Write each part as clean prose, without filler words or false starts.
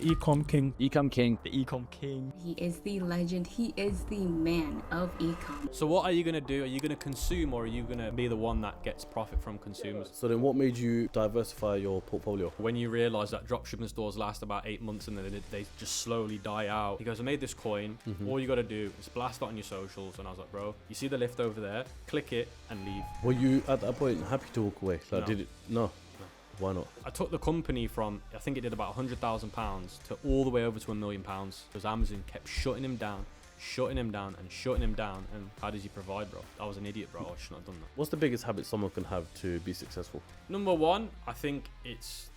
Ecom King. Ecom King. The Ecom King. He is the legend. He is the man of Ecom. So what are you going to do? Are you going to consume, or are you going to be the one that gets profit from consumers? So then what made you diversify your portfolio? When you realise that dropshipping stores last about 8 months and then they just slowly die out. He goes, I made this coin. All you got to do is blast it on your socials. And I was like, bro, you see the lift over there? Click it and leave. Were you at that point happy to walk away? Like, No. did it? No. Why not? I took the company from, I think it did about £100,000 to all the way over to £1 million, because Amazon kept shutting him down. And how does he provide, bro? I was an idiot, bro. I shouldn't have done that. What's the biggest habit someone can have to be successful? Number one, I think it's...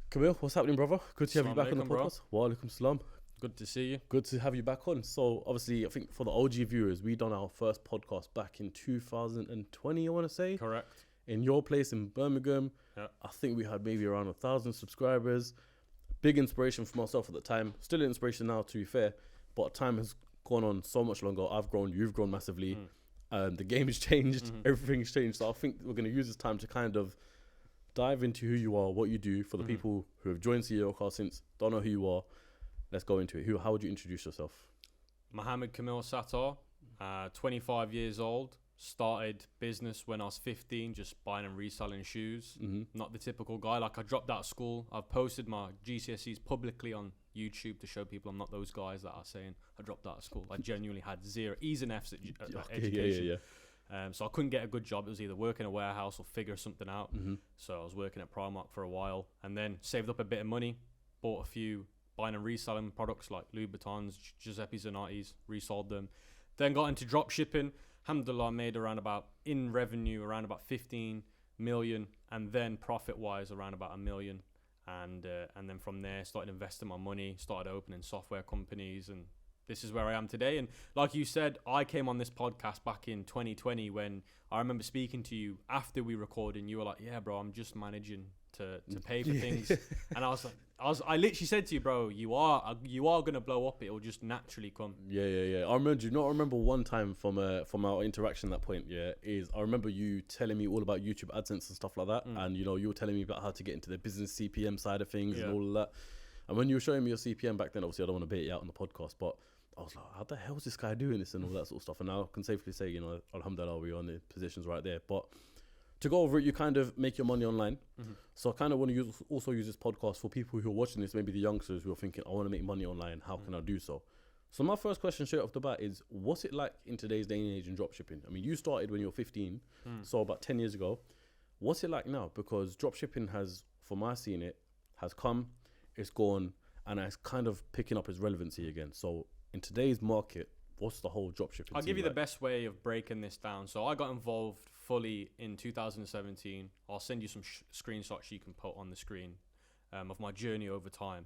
Kamil, what's happening, brother? Good to have you Assalamu back on the alaikum, bro. podcast. Wa alaikum salam. Good to see you. Good to have you back on. So obviously, I think for the OG viewers, we done our first podcast back in 2020, I want to say. Correct. In your place in Birmingham. Yeah. I think we had maybe around 1,000 subscribers. Big inspiration for myself at the time. Still an inspiration now, to be fair. But time has gone on so much longer. I've grown, you've grown massively. The game has changed. Everything's changed. So I think we're going to use this time to kind of dive into who you are, what you do. For the people who have joined Ceocast since, don't know who you are. Let's go into it. How would you introduce yourself? Mohammed Kamil Sattar, 25 years old. Started business when I was 15, just buying and reselling shoes. Not the typical guy. Like, I dropped out of school. I've posted my GCSEs publicly on YouTube to show people I'm not those guys that are saying I dropped out of school. I genuinely had zero E's and F's at education. So I couldn't get a good job. It was either work in a warehouse or figure something out. So I was working at Primark for a while, and then saved up a bit of money, bought a few buying and reselling products like Louboutins, Giuseppe Zanotti's, resold them. Then got into drop shipping. Alhamdulillah, made in revenue around about 15 million, and then profit wise around about $1 million. And then from there started investing my money, started opening software companies, and this is where I am today. And like you said, I came on this podcast back in 2020 when I remember speaking to you after we recorded, and you were like, yeah, bro, I'm just managing to pay for things. And I literally said to you, bro, you are gonna blow up. It will just naturally come. Yeah. I remember one time from our interaction at that point. I remember you telling me all about YouTube AdSense and stuff like that, and you were telling me about how to get into the business CPM side of things and all of that. And when you were showing me your CPM back then, obviously I don't want to bait you out on the podcast, but I was like, how the hell is this guy doing this and all that sort of stuff? And now I can safely say, alhamdulillah, we're on the positions right there. But to go over it, you kind of make your money online. So I kind of want to also use this podcast for people who are watching this, maybe the youngsters who are thinking, I want to make money online. How can I do so? So my first question straight off the bat is, what's it like in today's day and age in dropshipping? I mean, you started when you were 15, so about 10 years ago. What's it like now? Because dropshipping has, from my seeing it, has come, it's gone, and it's kind of picking up its relevancy again. So in today's market, what's the whole dropshipping? I'll give you the best way of breaking this down. So I got involved fully in 2017. I'll send you some screenshots you can put on the screen of my journey over time.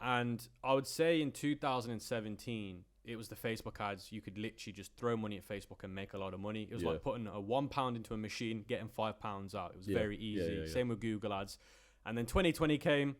And I would say in 2017, it was the Facebook ads. You could literally just throw money at Facebook and make a lot of money. It was like putting a £1 into a machine, getting £5 out. It was very easy. Same with Google ads. And then 2020 came,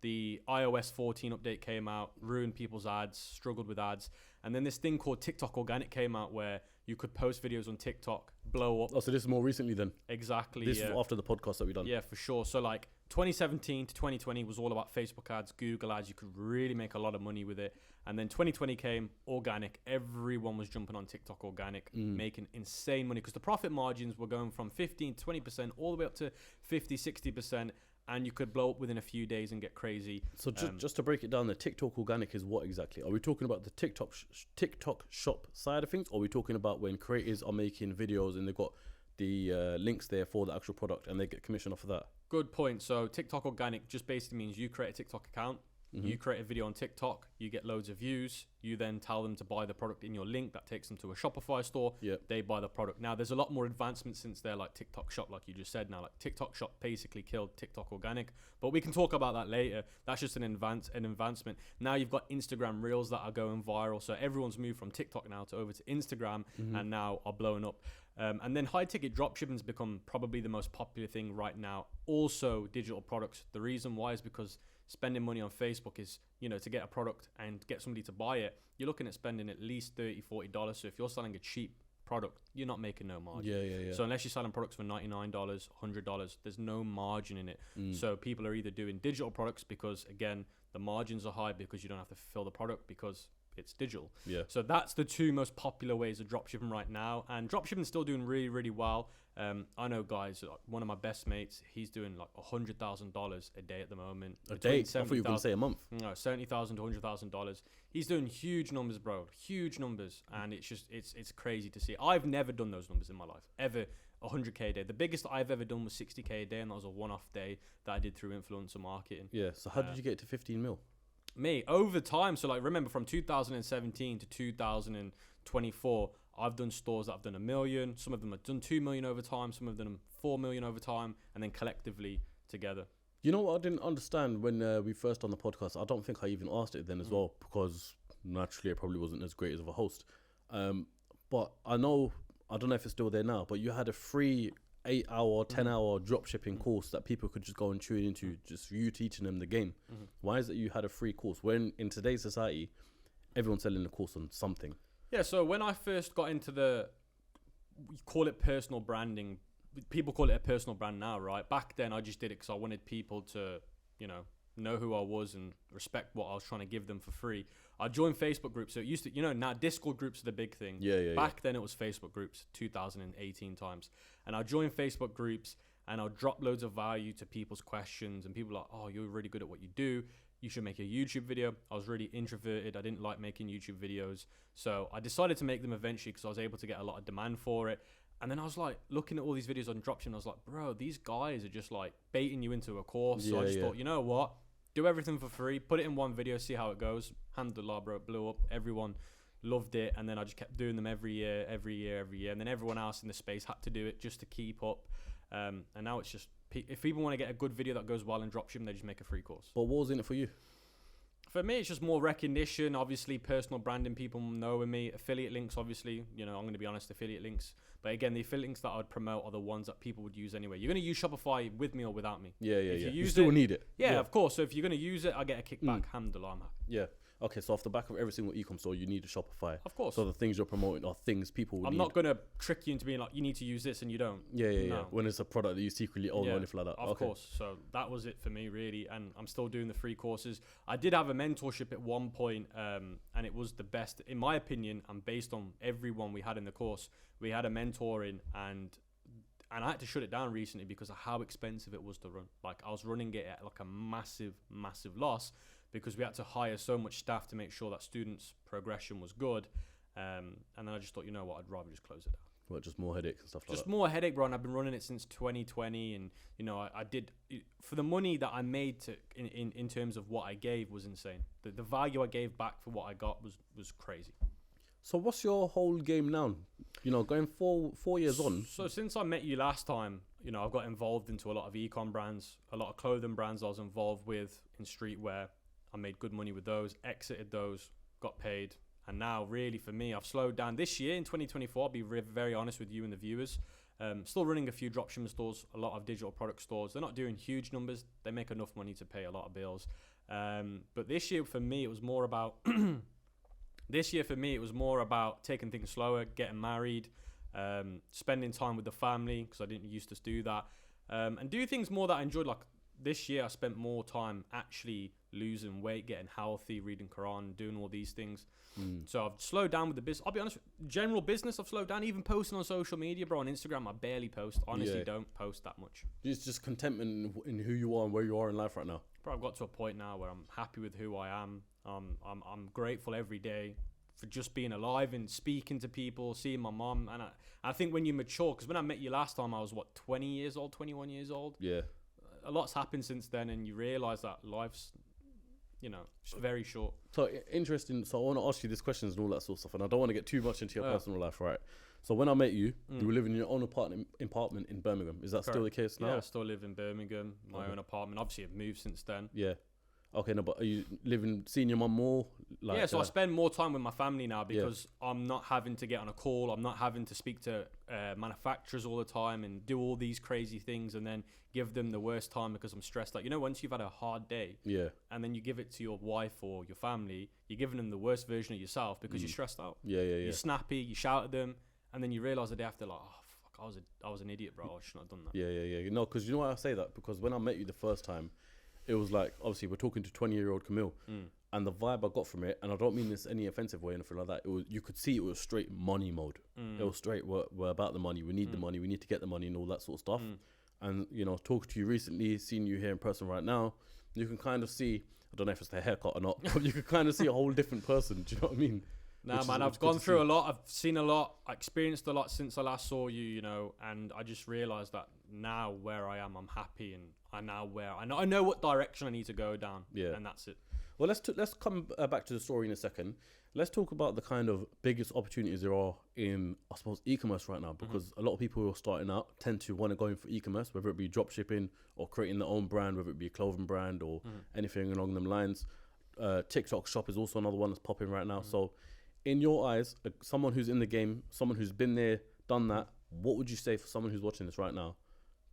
the iOS 14 update came out, ruined people's ads, struggled with ads. And then this thing called TikTok Organic came out where you could post videos on TikTok, blow up. Oh, so this is more recently then? Exactly. This is after the podcast that we done? Yeah, for sure. So like 2017 to 2020 was all about Facebook ads, Google ads. You could really make a lot of money with it. And then 2020 came, organic. Everyone was jumping on TikTok Organic, making insane money because the profit margins were going from 15, 20% all the way up to 50, 60%. And you could blow up within a few days and get crazy. So just to break it down, the TikTok Organic is what exactly? Are we talking about the TikTok shop side of things? Or are we talking about when creators are making videos and they've got the links there for the actual product and they get commission off of that? Good point. So TikTok Organic just basically means you create a TikTok account. You create a video on TikTok, you get loads of views, you then tell them to buy the product in your link, that takes them to a Shopify store, they buy the product. Now there's a lot more advancements since they're like TikTok Shop, like you just said now, like TikTok Shop basically killed TikTok Organic, but we can talk about that later. That's just an advancement. Now you've got Instagram Reels that are going viral, so everyone's moved from TikTok now to over to Instagram and now are blowing up. And then high ticket dropshipping has become probably the most popular thing right now. Also digital products. The reason why is because spending money on Facebook is, to get a product and get somebody to buy it, you're looking at spending at least $30, $40. So if you're selling a cheap product, you're not making no margin. Yeah. So unless you're selling products for $99, $100, there's no margin in it. So people are either doing digital products because, again, the margins are high because you don't have to fulfill the product because it's digital. Yeah. So that's the two most popular ways of dropshipping right now. And dropshipping is still doing really, really well. I know guys, like one of my best mates, he's doing like $100,000 a day at the moment. A day? I thought you were going to say a month. No, $70,000 to $100,000. He's doing huge numbers, bro. Huge numbers. And it's just, it's crazy to see. I've never done those numbers in my life, ever. 100K a day. The biggest I've ever done was 60K a day, and that was a one-off day that I did through influencer marketing. Yeah. So how did you get to 15 mil? Me, over time. So like, remember from 2017 to 2024, I've done stores that have done $1 million. Some of them have done 2 million over time. Some of them 4 million over time, and then collectively together. You know what I didn't understand when we first done the podcast? I don't think I even asked it then as well, because naturally I probably wasn't as great as of a host. But I don't know if it's still there now, but you had a free 8-hour, 10-hour drop shipping course that people could just go and tune into, just you teaching them the game. Why is it you had a free course when in today's society everyone's selling a course on something? Yeah, so when I first got into we call it personal branding. People call it a personal brand now, right? Back then I just did it because I wanted people to, know who I was and respect what I was trying to give them for free. I joined Facebook groups. So it used to, now Discord groups are the big thing. Back then it was Facebook groups, 2018 times. And I joined Facebook groups and I'll drop loads of value to people's questions, and people are like, oh, you're really good at what you do. You should make a YouTube video. I was really introverted. I didn't like making YouTube videos. So I decided to make them eventually because I was able to get a lot of demand for it. And then I was like looking at all these videos on dropshipping. I was like, bro, these guys are just like baiting you into a course. So I just thought, you know what? Do everything for free. Put it in one video, see how it goes. Alhamdulillah, bro, it blew up. Everyone loved it. And then I just kept doing them every year. And then everyone else in the space had to do it just to keep up. And now it's just, if people want to get a good video that goes well in dropshipping, they just make a free course. But what was in it for you? For me, it's just more recognition. Obviously, personal branding, people knowing me. Affiliate links, obviously, I'm going to be honest, affiliate links. But again, the affiliate links that I would promote are the ones that people would use anyway. You're going to use Shopify with me or without me. You still need it. Yeah, of course. So if you're going to use it, I get a kickback. Alhamdulillah, I'm happy. Yeah. Okay, so off the back of every single e-com store, you need a Shopify. Of course. So the things you're promoting are things people will I'm not going to trick you into being like, you need to use this and you don't. Yeah. When it's a product that you secretly own or anything like that. Of course. So that was it for me, really. And I'm still doing the free courses. I did have a mentorship at one point, and it was the best, in my opinion, and based on everyone we had in the course. We had a mentoring, and I had to shut it down recently because of how expensive it was to run. Like, I was running it at like a massive loss, because we had to hire so much staff to make sure that students' progression was good. And then I just thought, you know what, I'd rather just close it down. Well, just more headaches and stuff like that. Just more headache, bro. And I've been running it since 2020. And, I did, for the money that I made in terms of what I gave was insane. The value I gave back for what I got was crazy. So what's your whole game now? Going 4 years on. So since I met you last time, I've got involved into a lot of ecom brands, a lot of clothing brands I was involved with in streetwear. I made good money with those, exited those, got paid. And now, really, for me, I've slowed down. This year, in 2024, I'll be very honest with you and the viewers. Still running a few dropshipping stores, a lot of digital product stores. They're not doing huge numbers. They make enough money to pay a lot of bills. But this year, for me, it was more about... taking things slower, getting married, spending time with the family, because I didn't used to do that. And do things more that I enjoyed. Like, this year, I spent more time actually losing weight, getting healthy, reading Quran, doing all these things. So I've slowed down with the business. I'll be honest, general business, I've slowed down. Even posting on social media, bro, on Instagram, I barely post. Honestly, don't post that much. It's just contentment in who you are and where you are in life right now. Bro, I've got to a point now where I'm happy with who I am. I'm grateful every day for just being alive and speaking to people, seeing my mom. And I think when you mature, because when I met you last time, I was 20 years old, 21 years old. Yeah. A lot's happened since then, and you realize that life's, very short. So interesting. So I want to ask you these questions and all that sort of stuff, and I don't want to get too much into your personal life, right? So when I met you, you were living in your own apartment in Birmingham. Is that still the case now? Yeah, I still live in Birmingham, my own apartment. Obviously, I've moved since then. Yeah. Okay, no, but are you seeing your mum more? So I spend more time with my family now because I'm not having to get on a call. I'm not having to speak to manufacturers all the time and do all these crazy things and then give them the worst time because I'm stressed out. Once you've had a hard day and then you give it to your wife or your family, you're giving them the worst version of yourself because you're stressed out. Yeah. You're snappy, you shout at them, and then you realize the day after, like, oh fuck, I was an idiot, bro. I shouldn't have done that. Yeah. No, because you know why I say that? Because when I met you the first time, it was like, obviously we're talking to 20-year-old Kamil, and the vibe I got from it, and I don't mean this any offensive way or anything like that. It was, you could see it was straight money mode. It was straight, we're about the money. We need the money. We need to get the money and all that sort of stuff. And you know, talking to you recently, seeing you here in person right now, you can kind of see. I don't know if it's the haircut or not, but you can kind of see a whole different person. Do you know what I mean? Nah, man, I've gone through a lot. I've seen a lot. I experienced a lot since I last saw you, you know, and I just realized that now where I am, I'm happy, and I know what direction I need to go down. Yeah, and that's it. Well, let's come back to the story in a second. Let's talk about the kind of biggest opportunities there are in, I suppose, e-commerce right now, because a lot of people who are starting out tend to want to go in for e-commerce, whether it be dropshipping or creating their own brand, whether it be a clothing brand or anything along them lines. TikTok Shop is also another one that's popping right now. So in your eyes, someone who's in the game, someone who's been there, done that, what would you say for someone who's watching this right now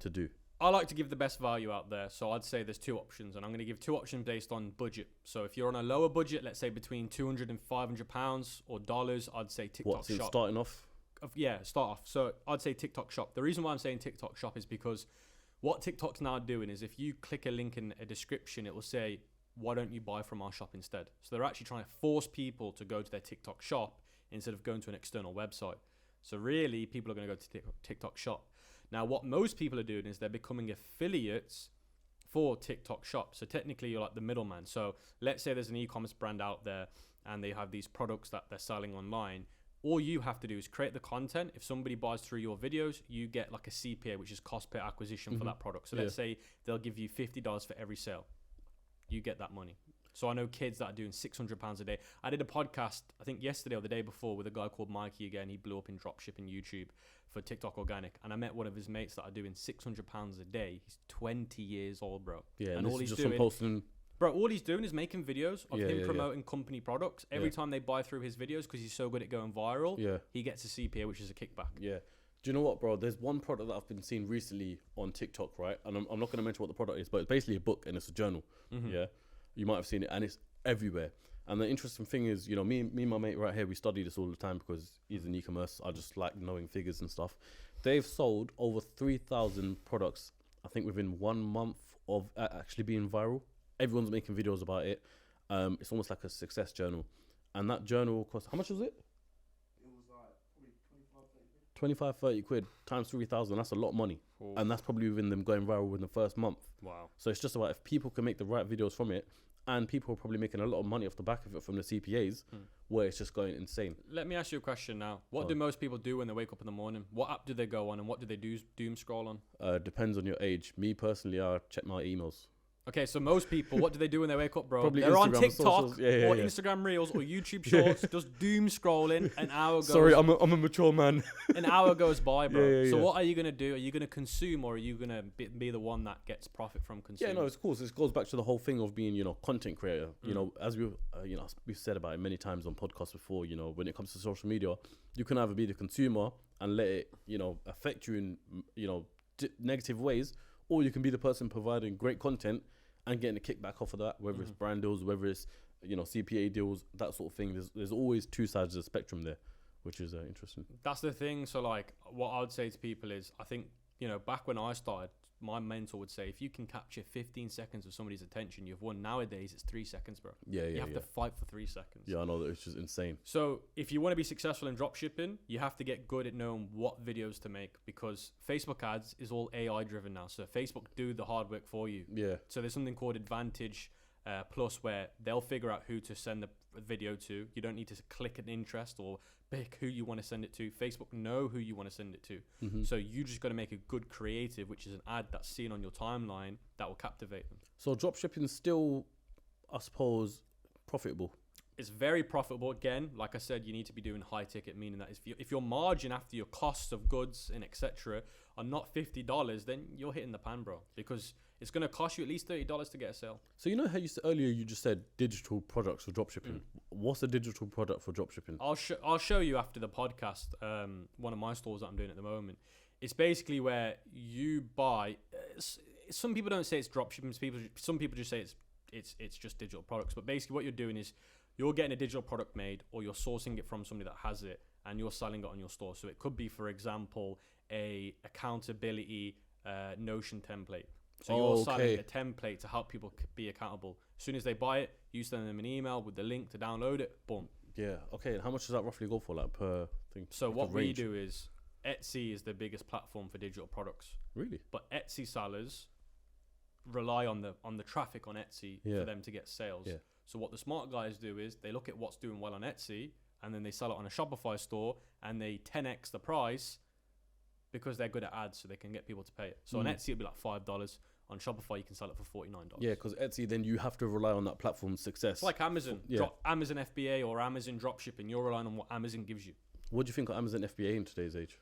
to do? I like to give the best value out there. So I'd say there's two options, and I'm going to give two options based on budget. So if you're on a lower budget, let's say between £200 and £500 or dollars, I'd say TikTok Shop. Starting off? Yeah, start off. So I'd say TikTok Shop. The reason why I'm saying TikTok Shop is because what TikTok's now doing is if you click a link in a description, it will say, why don't you buy from our shop instead? So they're actually trying to force people to go to their TikTok Shop instead of going to an external website. So really, people are going to go to TikTok Shop. Now, what most people are doing is they're becoming affiliates for TikTok Shop. So technically, you're like the middleman. So let's say there's an e-commerce brand out there and they have these products that they're selling online. All you have to do is create the content. If somebody buys through your videos, you get like a CPA, which is cost per acquisition for that product. So let's say they'll give you $50 for every sale. You get that money. So I know kids that are doing £600 a day. I did a podcast, I think yesterday or the day before, with a guy called Mikey again. He blew up in dropshipping YouTube for TikTok Organic. And I met one of his mates that are doing £600 a day. He's 20 years old, bro. Yeah, and all he's doing... Bro, all he's doing is making videos of him promoting company products. Every time they buy through his videos, because he's so good at going viral, he gets a CPA, which is a kickback. Yeah. Do you know what, bro? There's one product that I've been seeing recently on TikTok, right? And I'm not going to mention what the product is, but it's basically a book and it's a journal. Yeah. You might have seen it, and it's everywhere. And the interesting thing is, you know, me and my mate right here, we study this all the time because he's in e-commerce. I just like knowing figures and stuff. They've sold over 3,000 products, I think, within 1 month of actually being viral. Everyone's making videos about it. It's almost like a success journal. And that journal cost, how much was it? It was like probably 25-30 quid times 3,000. That's a lot of money. Cool. And that's probably within them going viral within the first month. Wow. So it's just about if people can make the right videos from it, and people are probably making a lot of money off the back of it from the CPAs, where it's just going insane. Let me ask you a question now. What do most people do when they wake up in the morning? What app do they go on, and what do they doom scroll on? Depends on your age. Me personally, I check my emails. Okay, so most people, what do they do when they wake up, bro? Probably They're on Instagram, TikTok socials. or Instagram Reels or YouTube Shorts, just doom scrolling. An hour goes. Sorry, I'm a mature man. An hour goes by, bro. So what are you gonna do? Are you gonna consume, or are you gonna be the one that gets profit from consuming? Yeah, no, it's cool. So it goes back to the whole thing of being, you know, content creator. You know, as we've said about it many times on podcasts before. You know, when it comes to social media, you can either be the consumer and let it, you know, affect you in, you know, negative ways, or you can be the person providing great content and getting a kickback off of that, whether it's brand deals, whether it's, you know, CPA deals, that sort of thing. There's always two sides of the spectrum there, which is interesting. That's the thing. So, like, what I would say to people is, I think, you know, back when I started, my mentor would say, if you can capture 15 seconds of somebody's attention, you've won. Nowadays, it's 3 seconds, bro. You have to fight for 3 seconds. Yeah, I know, that it's just insane. So if you want to be successful in dropshipping, you have to get good at knowing what videos to make, because Facebook ads is all AI driven now. So Facebook do the hard work for you. Yeah. So there's something called Advantage Plus, where they'll figure out who to send the video to. You don't need to click an interest or pick who you want to send it to. Facebook know who you want to send it to. So you just got to make a good creative, which is an ad that's seen on your timeline that will captivate them. So dropshipping is still, I suppose, profitable. It's very profitable. Again, like I said, you need to be doing high ticket, meaning that if your margin after your costs of goods and etc. are not $50, then you're hitting the pan, bro, because it's going to cost you at least $30 to get a sale. So you know how you said earlier, you just said digital products for dropshipping. What's a digital product for dropshipping? I'll show you after the podcast. One of my stores that I'm doing at the moment. It's basically where you buy. Some people don't say it's dropshipping. Some people just say it's just digital products. But basically, what you're doing is you're getting a digital product made, or you're sourcing it from somebody that has it, and you're selling it on your store. So it could be, for example, a accountability Notion template. So you're selling a template to help people be accountable. As soon as they buy it, you send them an email with the link to download it. Boom. Yeah. Okay. And how much does that roughly go for, like, per thing? So like what we do is, Etsy is the biggest platform for digital products. Really? But Etsy sellers rely on the traffic on Etsy for them to get sales. Yeah. So what the smart guys do is they look at what's doing well on Etsy, and then they sell it on a Shopify store, and they 10x the price because they're good at ads, so they can get people to pay it. So on Etsy it'd be like $5. On Shopify you can sell it for $49. Yeah, because Etsy, then you have to rely on that platform's success. It's like Amazon. Amazon FBA or Amazon Dropshipping. You're relying on what Amazon gives you. What do you think of Amazon FBA in today's age?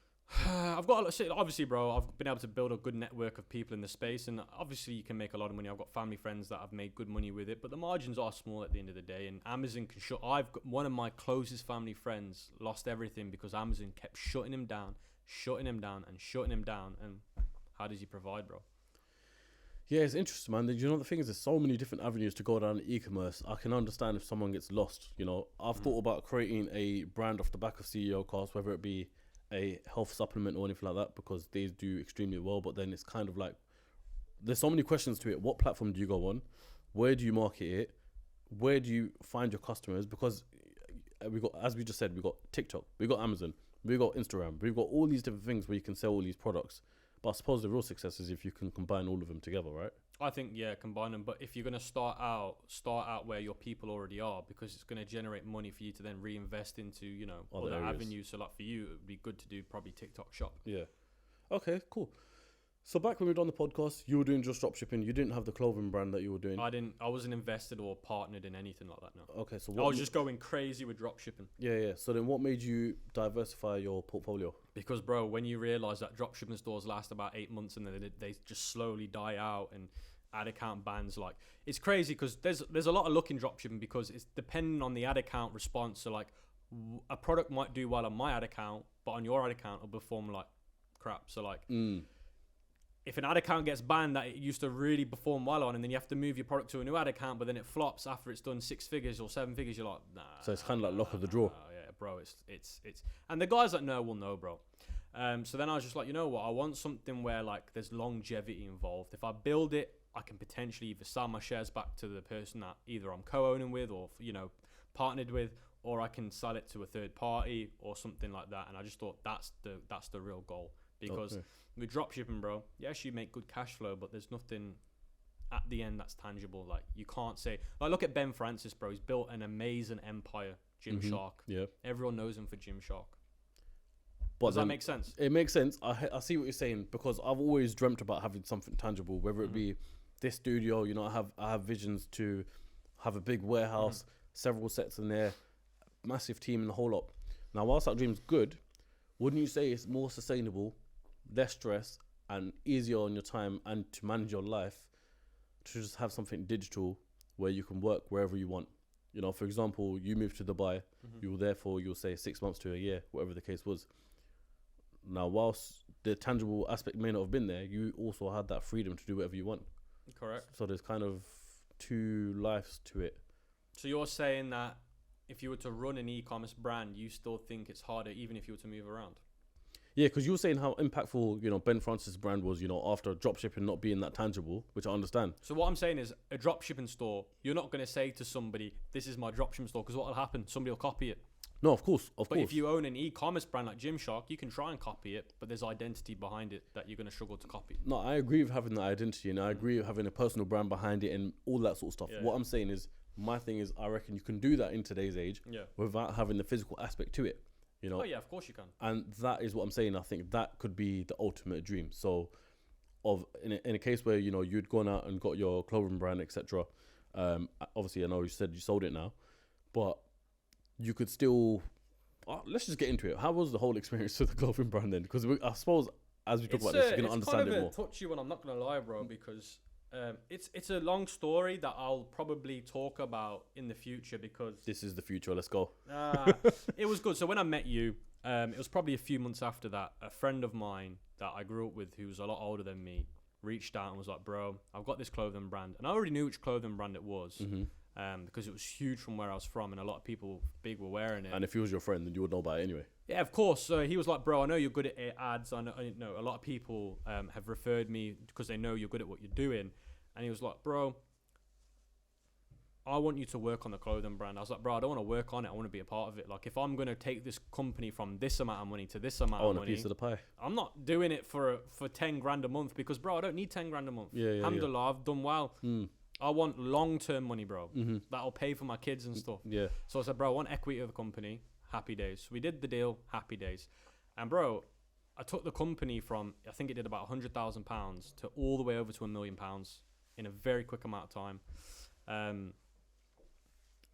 I've got a lot of shit. Obviously, bro, I've been able to build a good network of people in the space, and obviously you can make a lot of money. I've got family friends that have made good money with it, but the margins are small at the end of the day, and Amazon can shut. I've got one of my closest family friends lost everything because Amazon kept shutting him down, and how does he provide, bro? Yeah, it's interesting, man. You know, the thing is, there's so many different avenues to go down e-commerce. I can understand if someone gets lost. You know, I've thought about creating a brand off the back of Ceocast, whether it be a health supplement or anything like that, because they do extremely well. But then it's kind of like, there's so many questions to it. What platform do you go on? Where do you market it? Where do you find your customers? Because we got, as we just said, we got TikTok, we got Amazon, we got Instagram, we've got all these different things where you can sell all these products. But I suppose the real success is if you can combine all of them together, right? I think, yeah, combine them. But if you're going to start out where your people already are, because it's going to generate money for you to then reinvest into, you know, other avenues. So like for you, it would be good to do probably TikTok shop. Yeah. Okay, cool. So back when we were on the podcast, you were doing just dropshipping. You didn't have the clothing brand that you were doing. I wasn't invested or partnered in anything like that, no. Okay, so I was just going crazy with dropshipping. Yeah. So then what made you diversify your portfolio? Because, bro, when you realise that dropshipping stores last about 8 months and then they just slowly die out, and ad account bans, like, it's crazy because there's a lot of luck in dropshipping because it's depending on the ad account response. So like a product might do well on my ad account, but on your ad account it'll perform like crap. So like if an ad account gets banned that it used to really perform well on, and then you have to move your product to a new ad account, but then it flops after it's done 6 figures or 7 figures, you're like, nah. So it's kind of like luck of the draw. Yeah, bro, it's and the guys that know will know, bro. So then I was just like, you know what? I want something where like there's longevity involved. If I build it, I can potentially either sell my shares back to the person that either I'm co-owning with or, you know, partnered with, or I can sell it to a third party or something like that. And I just thought that's the real goal. Because with dropshipping, bro, yes, you make good cash flow, but there's nothing at the end that's tangible. Like, you can't say, like, look at Ben Francis, bro. He's built an amazing empire, Gymshark. Yeah. Everyone knows him for Gymshark. But does that make sense? It makes sense. I see what you're saying, because I've always dreamt about having something tangible, whether it be this studio. You know, I have visions to have a big warehouse, several sets in there, massive team and the whole lot. Now, whilst that dream's good, wouldn't you say it's more sustainable, less stress, and easier on your time and to manage your life to just have something digital where you can work wherever you want? You know, for example, you moved to Dubai, you were there for, you'll say 6 months to a year, whatever the case was. Now, whilst the tangible aspect may not have been there, you also had that freedom to do whatever you want. Correct. So there's kind of two lives to it. So you're saying that if you were to run an e-commerce brand, you still think it's harder even if you were to move around? Yeah, because you were saying how impactful, you know, Ben Francis' brand was, you know, after dropshipping not being that tangible, which I understand. So what I'm saying is, a dropshipping store, you're not going to say to somebody, this is my dropshipping store, because what will happen? Somebody will copy it. No, of course. But if you own an e-commerce brand like Gymshark, you can try and copy it, but there's identity behind it that you're going to struggle to copy. No, I agree with having that identity, and I agree with having a personal brand behind it and all that sort of stuff. What I'm saying is, my thing is, I reckon you can do that in today's age without having the physical aspect to it. You know? Oh yeah, of course you can. And that is what I'm saying. I think that could be the ultimate dream. So, in a case where, you know, you'd gone out and got your clothing brand, etc. Obviously, I know you said you sold it now, but you could still. Let's just get into it. How was the whole experience with the clothing brand then? Because I suppose as we talk about this, you're gonna understand it more. It's kind of a touchy one. I'm not gonna lie, bro, because it's a long story that I'll probably talk about in the future, because this is the future. Let's go. It was good. So when I met you, it was probably a few months after that. A friend of mine that I grew up with, who was a lot older than me, reached out and was like, "Bro, I've got this clothing brand," and I already knew which clothing brand it was. because it was huge from where I was from, and a lot of people big were wearing it. And if he was your friend, then you would know about it anyway. Yeah, of course. So he was like, bro, I know you're good at ads. I know a lot of people have referred me because they know you're good at what you're doing. And he was like, bro, I want you to work on the clothing brand. I was like, bro, I don't want to work on it. I want to be a part of it. Like, if I'm going to take this company from this amount of money to this amount of money, I want a piece of the pie. I'm not doing it for 10 grand a month because, bro, I don't need 10 grand a month. Alhamdulillah, I've done well. I want long-term money, bro. That'll pay for my kids and stuff. Yeah. So I said, bro, I want equity of the company. Happy days. So we did the deal. Happy days. And, bro, I took the company from, I think it did about £100,000 to all the way over to £1 million in a very quick amount of time.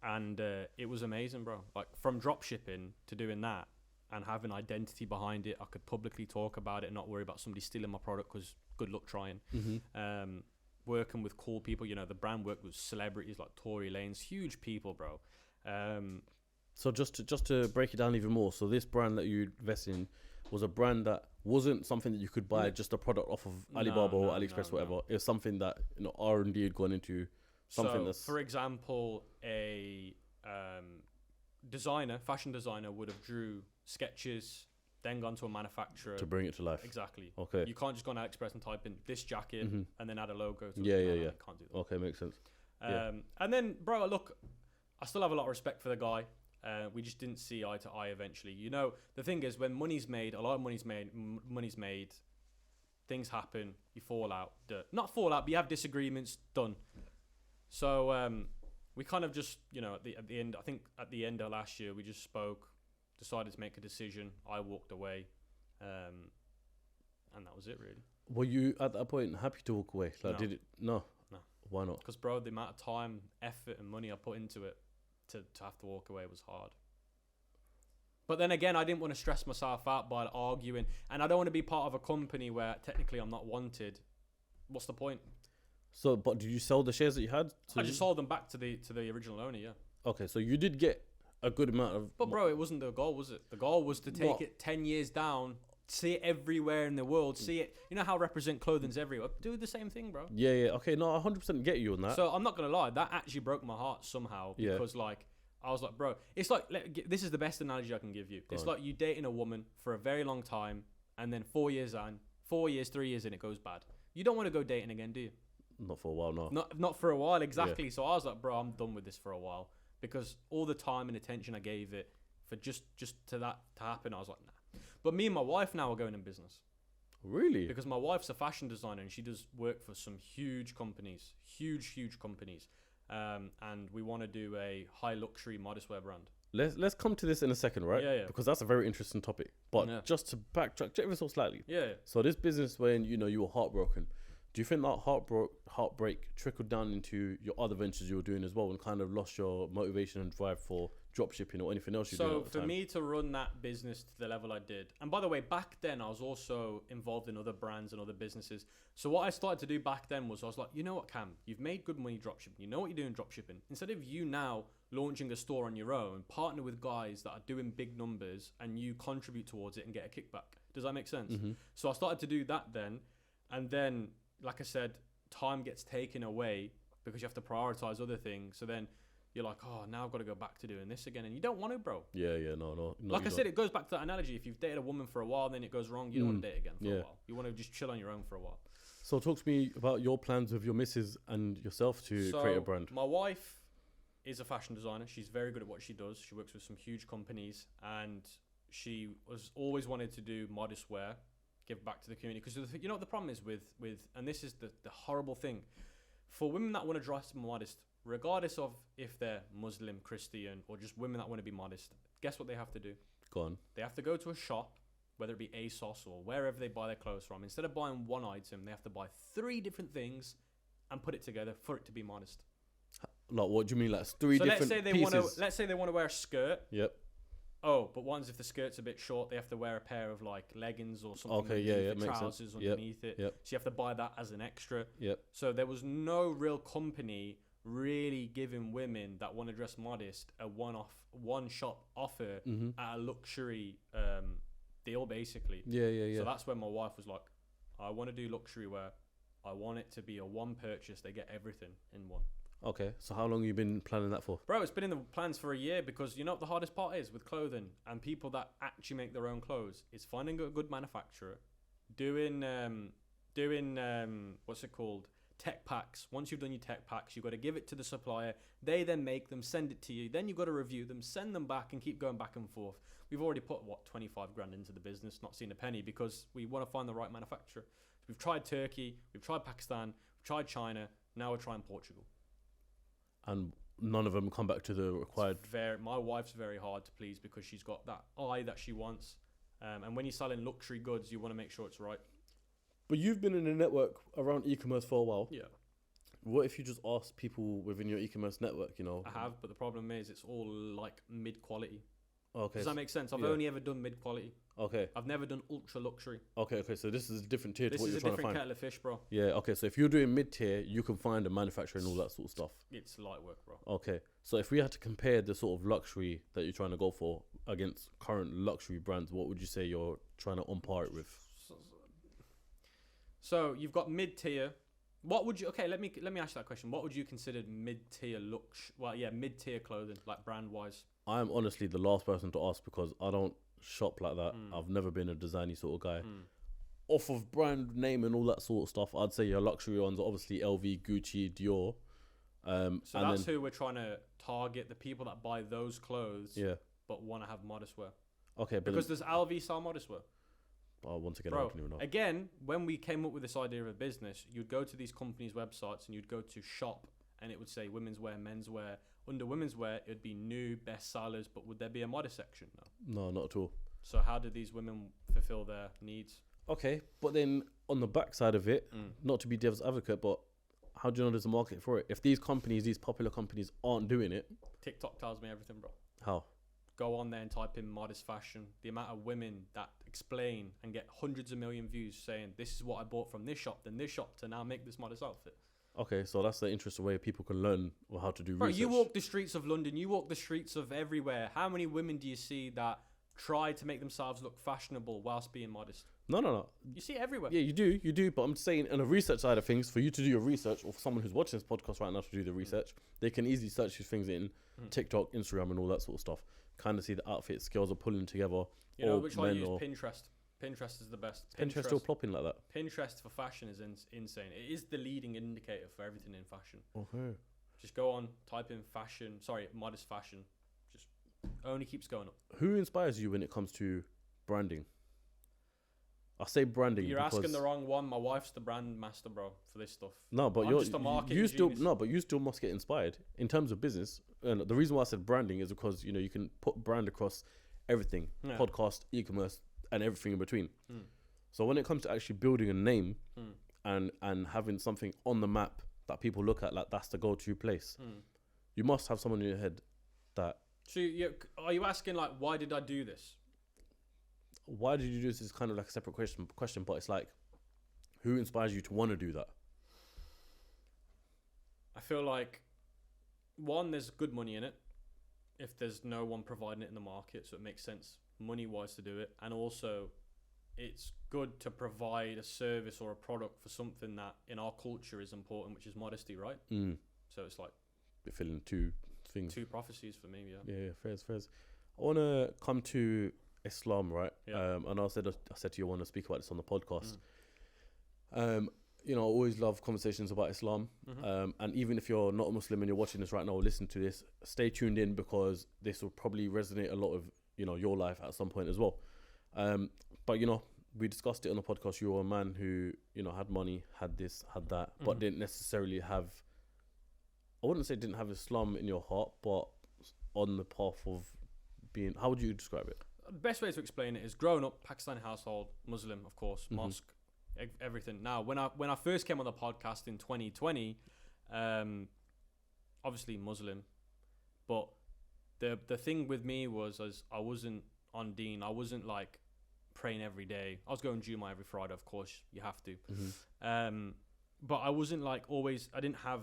And it was amazing, bro. Like, from dropshipping to doing that and having identity behind it, I could publicly talk about it and not worry about somebody stealing my product because good luck trying. Working with cool people, you know, the brand worked with celebrities like Tory Lanez, huge people, bro. So just to break it down even more, so this brand that you invested in was a brand that wasn't something that you could buy just a product off of Alibaba or AliExpress, whatever. It was something that, you know, R&D had gone into. Something that's, for example, a fashion designer would have drew sketches, then gone to a manufacturer to bring it to life. Exactly. Okay. You can't just go on AliExpress and type in this jacket and then add a logo to it. Yeah. Can't do that. Okay, makes sense. And then, bro, look, I still have a lot of respect for the guy. We just didn't see eye to eye eventually. You know, the thing is, when money's made, a lot of money's made, things happen, you fall out. Not fall out, but you have disagreements, done. So we kind of just, you know, at the end, I think at the end of last year, we just spoke, decided to make a decision. I walked away, and that was it, really. Were you at that point happy to walk away? Like, No. did it? No. No. Why not? Because, bro, the amount of time, effort, and money I put into it to have to walk away was hard. But then again, I didn't want to stress myself out by arguing, and I don't want to be part of a company where technically I'm not wanted. What's the point? So, but did you sell the shares that you had? I just sold them back to the original owner, yeah. Okay, so you did get a good amount of... But, bro, it wasn't the goal, was it? The goal was to take it 10 years down, see it everywhere in the world, see it... You know how Represent Clothing's everywhere? Do the same thing, bro. Yeah. Okay, no, I 100% get you on that. So, I'm not going to lie. That actually broke my heart somehow. Because, like, I was like, bro... It's like... This is the best analogy I can give you. It's like you dating a woman for a very long time, and then 4 years, 3 years in, it goes bad. You don't want to go dating again, do you? Not for a while, no. Not for a while, exactly. So I was like, bro, I'm done with this for a while, because all the time and attention I gave it for just to that to happen, I was like, nah. But me and my wife now are going in business. Really? Because my wife's a fashion designer and she does work for some huge companies, huge companies, and we want to do a high luxury modest wear brand. Let's come to this in a second, right? Yeah. Because that's a very interesting topic. But just to backtrack ever so slightly. Yeah. So this business, when you know you were heartbroken, do you think that heartbreak trickled down into your other ventures you were doing as well, and kind of lost your motivation and drive for dropshipping or anything else you do? So for me to run that business to the level I did, and by the way, back then I was also involved in other brands and other businesses. So what I started to do back then was I was like, you know what, Cam, you've made good money dropshipping. You know what you're doing dropshipping. Instead of you now launching a store on your own, partner with guys that are doing big numbers and you contribute towards it and get a kickback. Does that make sense? So I started to do that then, and then, like I said, time gets taken away because you have to prioritize other things. So then you're like, oh, now I've got to go back to doing this again. And you don't want to, bro. Yeah, no. Like I said, it goes back to that analogy. If you've dated a woman for a while, then it goes wrong. You don't want to date again for a while. You want to just chill on your own for a while. So talk to me about your plans with your missus and yourself to create a brand. My wife is a fashion designer. She's very good at what she does. She works with some huge companies, and she was always wanted to do modest wear, give back to the community. Because you know what the problem is with and this is the horrible thing, for women that want to dress modest, regardless of if they're Muslim, Christian, or just women that want to be modest, guess what they have to do? Go on. They have to go to a shop, whether it be ASOS or wherever they buy their clothes from. Instead of buying one item, they have to buy 3 different things and put it together for it to be modest. Like, what do you mean? Like 3 so different pieces? Let's say they want to wear a skirt. Yep. Oh, but once if the skirt's a bit short, they have to wear a pair of like leggings or something. Okay, yeah, with makes trousers sense. underneath it. Yep. So you have to buy that as an extra. Yep. So there was no real company really giving women that want to dress modest a one shop offer at a luxury deal, basically. Yeah. So that's when my wife was like, I want to do luxury wear. I want it to be a one purchase. They get everything in one. Okay, so how long have you been planning that for? Bro, it's been in the plans for a year because you know what the hardest part is with clothing and people that actually make their own clothes is finding a good manufacturer, doing what's it called? Tech packs. Once you've done your tech packs, you've got to give it to the supplier. They then make them, send it to you. Then you've got to review them, send them back, and keep going back and forth. We've already put 25 grand into the business, not seen a penny because we want to find the right manufacturer. So we've tried Turkey, we've tried Pakistan, we've tried China. Now we're trying Portugal. And none of them come back to the required. My wife's very hard to please because she's got that eye that she wants. And when you're selling luxury goods, you want to make sure it's right. But you've been in a network around e-commerce for a while. Yeah. What if you just ask people within your e-commerce network, you know? I have, but the problem is it's all like mid-quality. Okay. Does that make sense? I've only ever done mid-quality. Okay. I've never done ultra-luxury. Okay, so this is a different tier to what you're trying to find. This is a different kettle of fish, bro. Yeah, okay, so if you're doing mid-tier, you can find a manufacturer and all that sort of stuff. It's light work, bro. Okay, so if we had to compare the sort of luxury that you're trying to go for against current luxury brands, what would you say you're trying to umpire it with? So you've got mid-tier. What would you? Okay, let me ask you that question. What would you consider mid-tier mid-tier clothing, like brand-wise? I'm honestly the last person to ask because I don't shop like that. I've never been a designy sort of guy. Off of brand name and all that sort of stuff, I'd say your luxury ones are obviously LV, Gucci, Dior. So that's who we're trying to target, the people that buy those clothes, but want to have modest wear. Okay, but because there's LV style modest wear. Once again, I Bro, don't even know. again, when we came up with this idea of a business, you'd go to these companies' websites and you'd go to shop, and it would say women's wear, men's wear. Under women's wear, it would be new best sellers, but would there be a modest section? No. No, not at all. So how do these women fulfill their needs? Okay, but then on the back side of it, not to be devil's advocate, but how do you know there's a market for it? If these companies, these popular companies aren't doing it. TikTok tells me everything, bro. How? Go on there and type in modest fashion. The amount of women that explain and get hundreds of million views saying, this is what I bought from this shop, then this shop to now make this modest outfit. Okay, so that's the interesting way people can learn how to do Bro, research. you walk the streets of London, you walk the streets of everywhere. How many women do you see that try to make themselves look fashionable whilst being modest? No. You see it everywhere. Yeah, you do. But I'm just saying, on the research side of things, for you to do your research, or for someone who's watching this podcast right now to do the research, they can easily search these things in TikTok, Instagram, and all that sort of stuff. Kind of see the outfits, girls are pulling together. You know which one I use? Pinterest. Pinterest is the best. Pinterest still plopping like that. Pinterest for fashion is insane. It is the leading indicator for everything in fashion. Okay. Just go on, type in modest fashion. Just only keeps going up. Who inspires you when it comes to branding? I say branding. You're asking the wrong one. My wife's the brand master, bro, for this stuff. No, but I'm just a marketing you still must get inspired in terms of business. And the reason why I said branding is because you can put brand across everything, podcast, e-commerce, and everything in between. So when it comes to actually building a name and having something on the map that people look at, like that's the go-to place, you must have someone in your head that. So are you asking like, why did I do this? Why did you do this is kind of like a separate question, but it's like, who inspires you to want to do that? I feel like, one, there's good money in it if there's no one providing it in the market, so it makes sense money-wise to do it. And also, it's good to provide a service or a product for something that in our culture is important, which is modesty, right? So it's like... You're filling two things. Two prophecies for me, yeah. Yeah, fairs. I want to come to Islam, right? Yeah. And I said to you I want to speak about this on the podcast. I always love conversations about Islam. And even if you're not a Muslim and you're watching this right now or listen to this, stay tuned in because this will probably resonate a lot of your life at some point as well. But we discussed it on the podcast. You were a man who had money, had this, had that, but didn't necessarily have. I wouldn't say didn't have Islam in your heart, but on the path of being. How would you describe it? The best way to explain it is growing up Pakistani household, Muslim, of course, mosque, everything. Now, when I first came on the podcast in 2020, obviously Muslim, but the thing with me was as I wasn't on Deen. I wasn't like praying every day. I was going Jumu'ah every Friday, of course, you have to. But I wasn't like always. I didn't have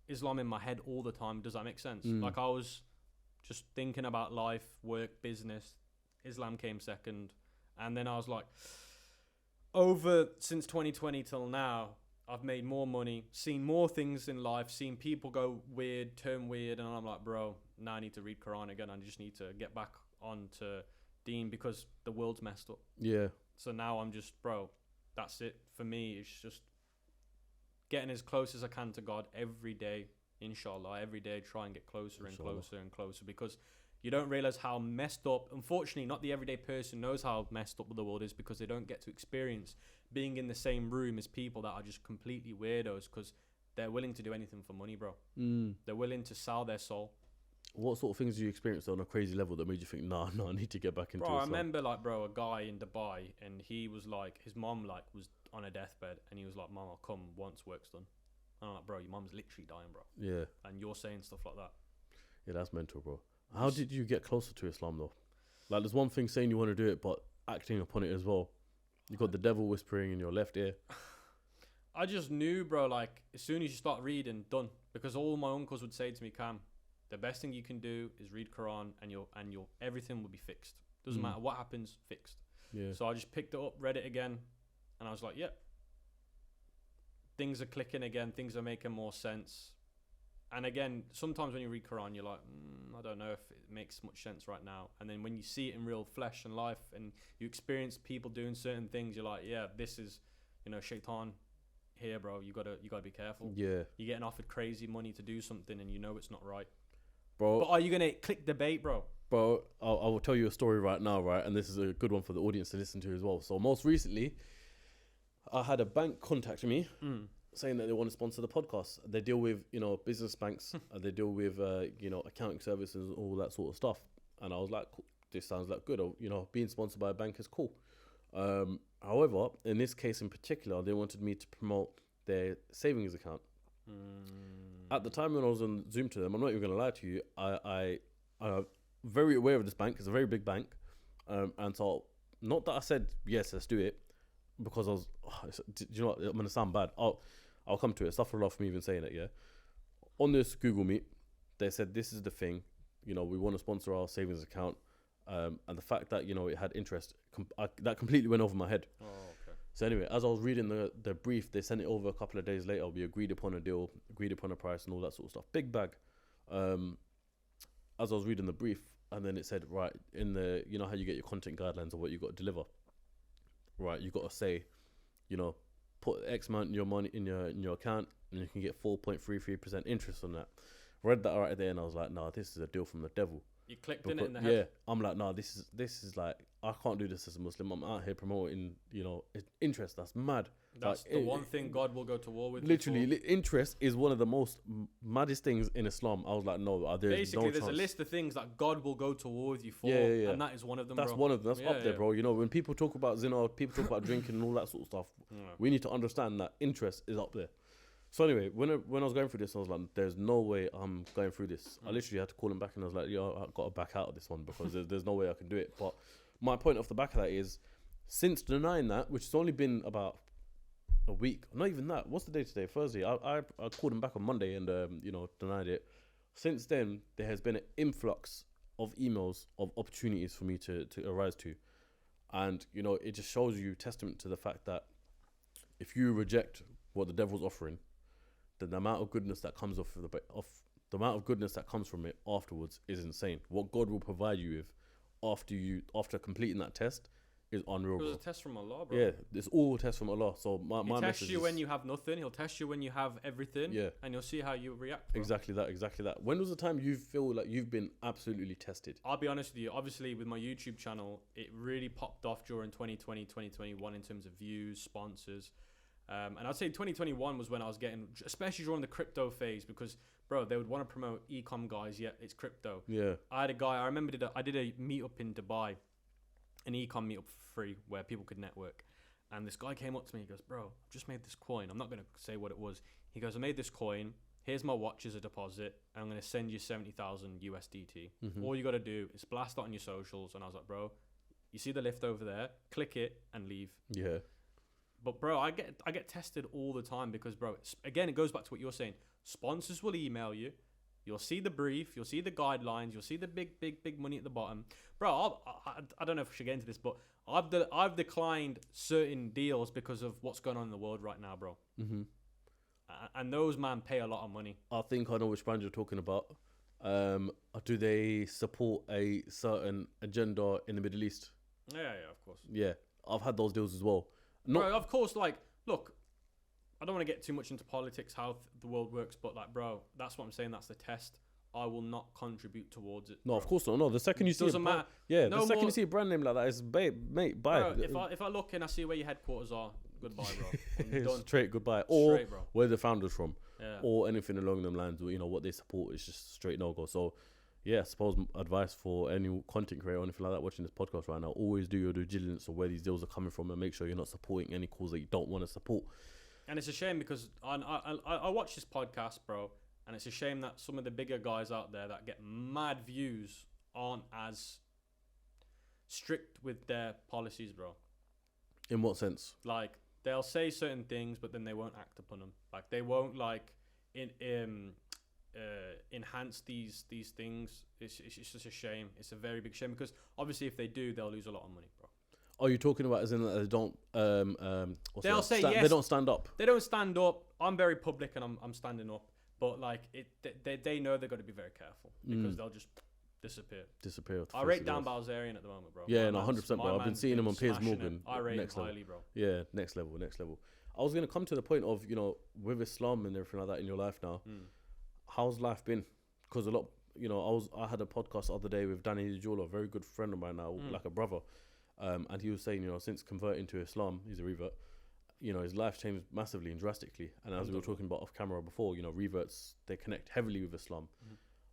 Islam in my head all the time. Does that make sense? Like I was just thinking about life, work, business. Islam came second, and then I was like, since 2020 till now, I've made more money, seen more things in life, seen people go weird, turn weird, and I'm like, bro, now I need to read Quran again. I just need to get back onto Deen because the world's messed up. Yeah. So now I'm just, bro, that's it. For me, it's just getting as close as I can to God every day, inshallah. Every day, try and get closer and closer and closer, because you don't realize how messed up. Unfortunately, not the everyday person knows how messed up the world is, because they don't get to experience being in the same room as people that are just completely weirdos, because they're willing to do anything for money, bro. They're willing to sell their soul. What sort of things do you experience on a crazy level that made you think, nah, I need to get back into it? Bro, I remember, like, bro, a guy in Dubai, and he was like, his mom, like, was on a deathbed, and he was like, Mom, I'll come once work's done. And I'm like, bro, your mom's literally dying, bro. Yeah. And you're saying stuff like that. Yeah, that's mental, bro. How did you get closer to Islam, though? Like, there's one thing saying you want to do it, but acting upon it as well. You got the devil whispering in your left ear. I just knew, bro, like, as soon as you start reading, done. Because all my uncles would say to me, Cam, the best thing you can do is read Quran, and your everything will be fixed. Doesn't matter what happens, fixed. Yeah. So I just picked it up, read it again, and I was like, yeah, things are clicking again. Things are making more sense. And again, sometimes when you read Quran, you're like, I don't know if it makes much sense right now. And then when you see it in real flesh and life, and you experience people doing certain things, you're like, yeah, this is, shaitan here, bro. You gotta be careful. Yeah. You're getting offered crazy money to do something, and you know it's not right. Bro. But are you gonna click the bait, bro? Bro, I will tell you a story right now, right? And this is a good one for the audience to listen to as well. So most recently, I had a bank contact me saying that they want to sponsor the podcast. They deal with, business banks. They deal with, accounting services and all that sort of stuff. And I was like, cool, this sounds like good. Being sponsored by a bank is cool. However, in this case in particular, they wanted me to promote their savings account. At the time when I was on Zoom to them, I'm not even going to lie to you, I'm very aware of this bank. It's a very big bank. And so, not that I said, yes, let's do it, because I was, do you know what, I'm going to sound bad. I'll come to it. Astaghfirullah for me even saying it, yeah. On this Google Meet, they said, this is the thing, we want to sponsor our savings account. And the fact that, it had interest, that completely went over my head. Oh, okay. So anyway, as I was reading the brief, they sent it over a couple of days later. We agreed upon a deal, agreed upon a price and all that sort of stuff. Big bag. As I was reading the brief, and then it said, right, in the, how you get your content guidelines of what you got to deliver. Right, you got to say, put X amount in your money in your account, and you can get 4.33% interest on that. Read that right there, and I was like, nah, this is a deal from the devil. You clicked in it in the head. Yeah, I'm like, nah, this is like, I can't do this as a Muslim. I'm out here promoting, interest. That's mad. That's like, the one thing God will go to war with. Literally, interest is one of the most maddest things in Islam. I was like, no, there's a list of things that God will go to war with you for, and that is one of them. That's bro. one of them. That's up there, bro. When people talk about zina, people talk about drinking and all that sort of stuff. We need to understand that interest is up there. So anyway, when I was going through this, I was like, there's no way I'm going through this. I literally had to call him back, and I was like, yo, I've got to back out of this one, because there's no way I can do it. But my point off the back of that is, since denying that, which has only been about a week, not even that. What's the day today? Thursday. I called him back on Monday and, denied it. Since then, there has been an influx of emails of opportunities for me to arise to. And, it just shows you testament to the fact that if you reject what the devil's offering, then the amount of goodness that comes the amount of goodness that comes from it afterwards is insane. What God will provide you with after completing that test is unreal. It was a test from Allah, bro. Yeah, it's all a test from Allah. So my He'll test message you is, when you have nothing. He'll test you when you have everything. Yeah, and you'll see how you react, bro. Exactly that. When was the time you feel like you've been absolutely tested? I'll be honest with you. Obviously, with my YouTube channel, it really popped off during 2020, 2021 in terms of views, sponsors. And I'd say 2021 was when I was getting, especially during the crypto phase, because, bro, they would want to promote Ecom guys, yet it's crypto. Yeah. I had a guy, I remember I did a meetup in Dubai, an Ecom meetup for free, where people could network. And this guy came up to me, he goes, bro, I've just made this coin. I'm not going to say what it was. He goes, I made this coin. Here's my watch as a deposit. And I'm going to send you 70,000 USDT. Mm-hmm. All you got to do is blast it on your socials. And I was like, bro, you see the lift over there? Click it and leave. Yeah. But bro, I get tested all the time because, bro, again, it goes back to what you're saying. Sponsors will email you. You'll see the brief. You'll see the guidelines. You'll see the big money at the bottom. Bro, I don't know if I should get into this, but I've declined certain deals because of what's going on in the world right now, bro. Mm-hmm. And those man pay a lot of money. I think I know which brand you're talking about. Do they support a certain agenda in the Middle East? Yeah, of course. Yeah, I've had those deals as well. Bro, of course, like, look, I don't want to get too much into politics, how the world works, but like, bro, that's what I'm saying. That's the test. I will not contribute towards it. No, bro. of course not. No, the second you see Doesn't matter. the second you see a brand name like that, it's mate, bye. Bro, if I look and I see where your headquarters are, goodbye, bro. I'm done. Straight goodbye. Or Straight, bro. where the founders from, Yeah. or anything along them lines. You know what they support is just straight no go. So, yeah, I suppose advice for any content creator or anything like that watching this podcast right now: always do your due diligence of where these deals are coming from, and make sure you're not supporting any cause that you don't want to support. And it's a shame because I watch this podcast, bro, and it's a shame that some of the bigger guys out there that get mad views aren't as strict with their policies, bro. In what sense? Like, they'll say certain things, but then they won't act upon them. Like, they won't like enhance these things. It's just a shame. It's a very big shame because obviously if they do, they'll lose a lot of money, bro. Are you talking about as in that they don't They'll say yes. They don't stand up. They don't stand up. I'm very public and I'm standing up, but like they know they've got to be very careful because they'll just disappear. I I rate Dan Balzerian at the moment, bro. Yeah, no, 100%, bro. I've been seeing him on Piers Morgan. I rate him next level. highly, bro. Yeah, next level. I was gonna come to the point of, you know, with Islam and everything like that in your life now. How's life been? Because a lot, you know, I had a podcast the other day with Danny the Jeweler, a very good friend of mine now, like a brother. And he was saying, you know, since converting to Islam, he's a revert, you know, his life changed massively and drastically. And as we were talking about off camera before, you know, reverts, they connect heavily with Islam.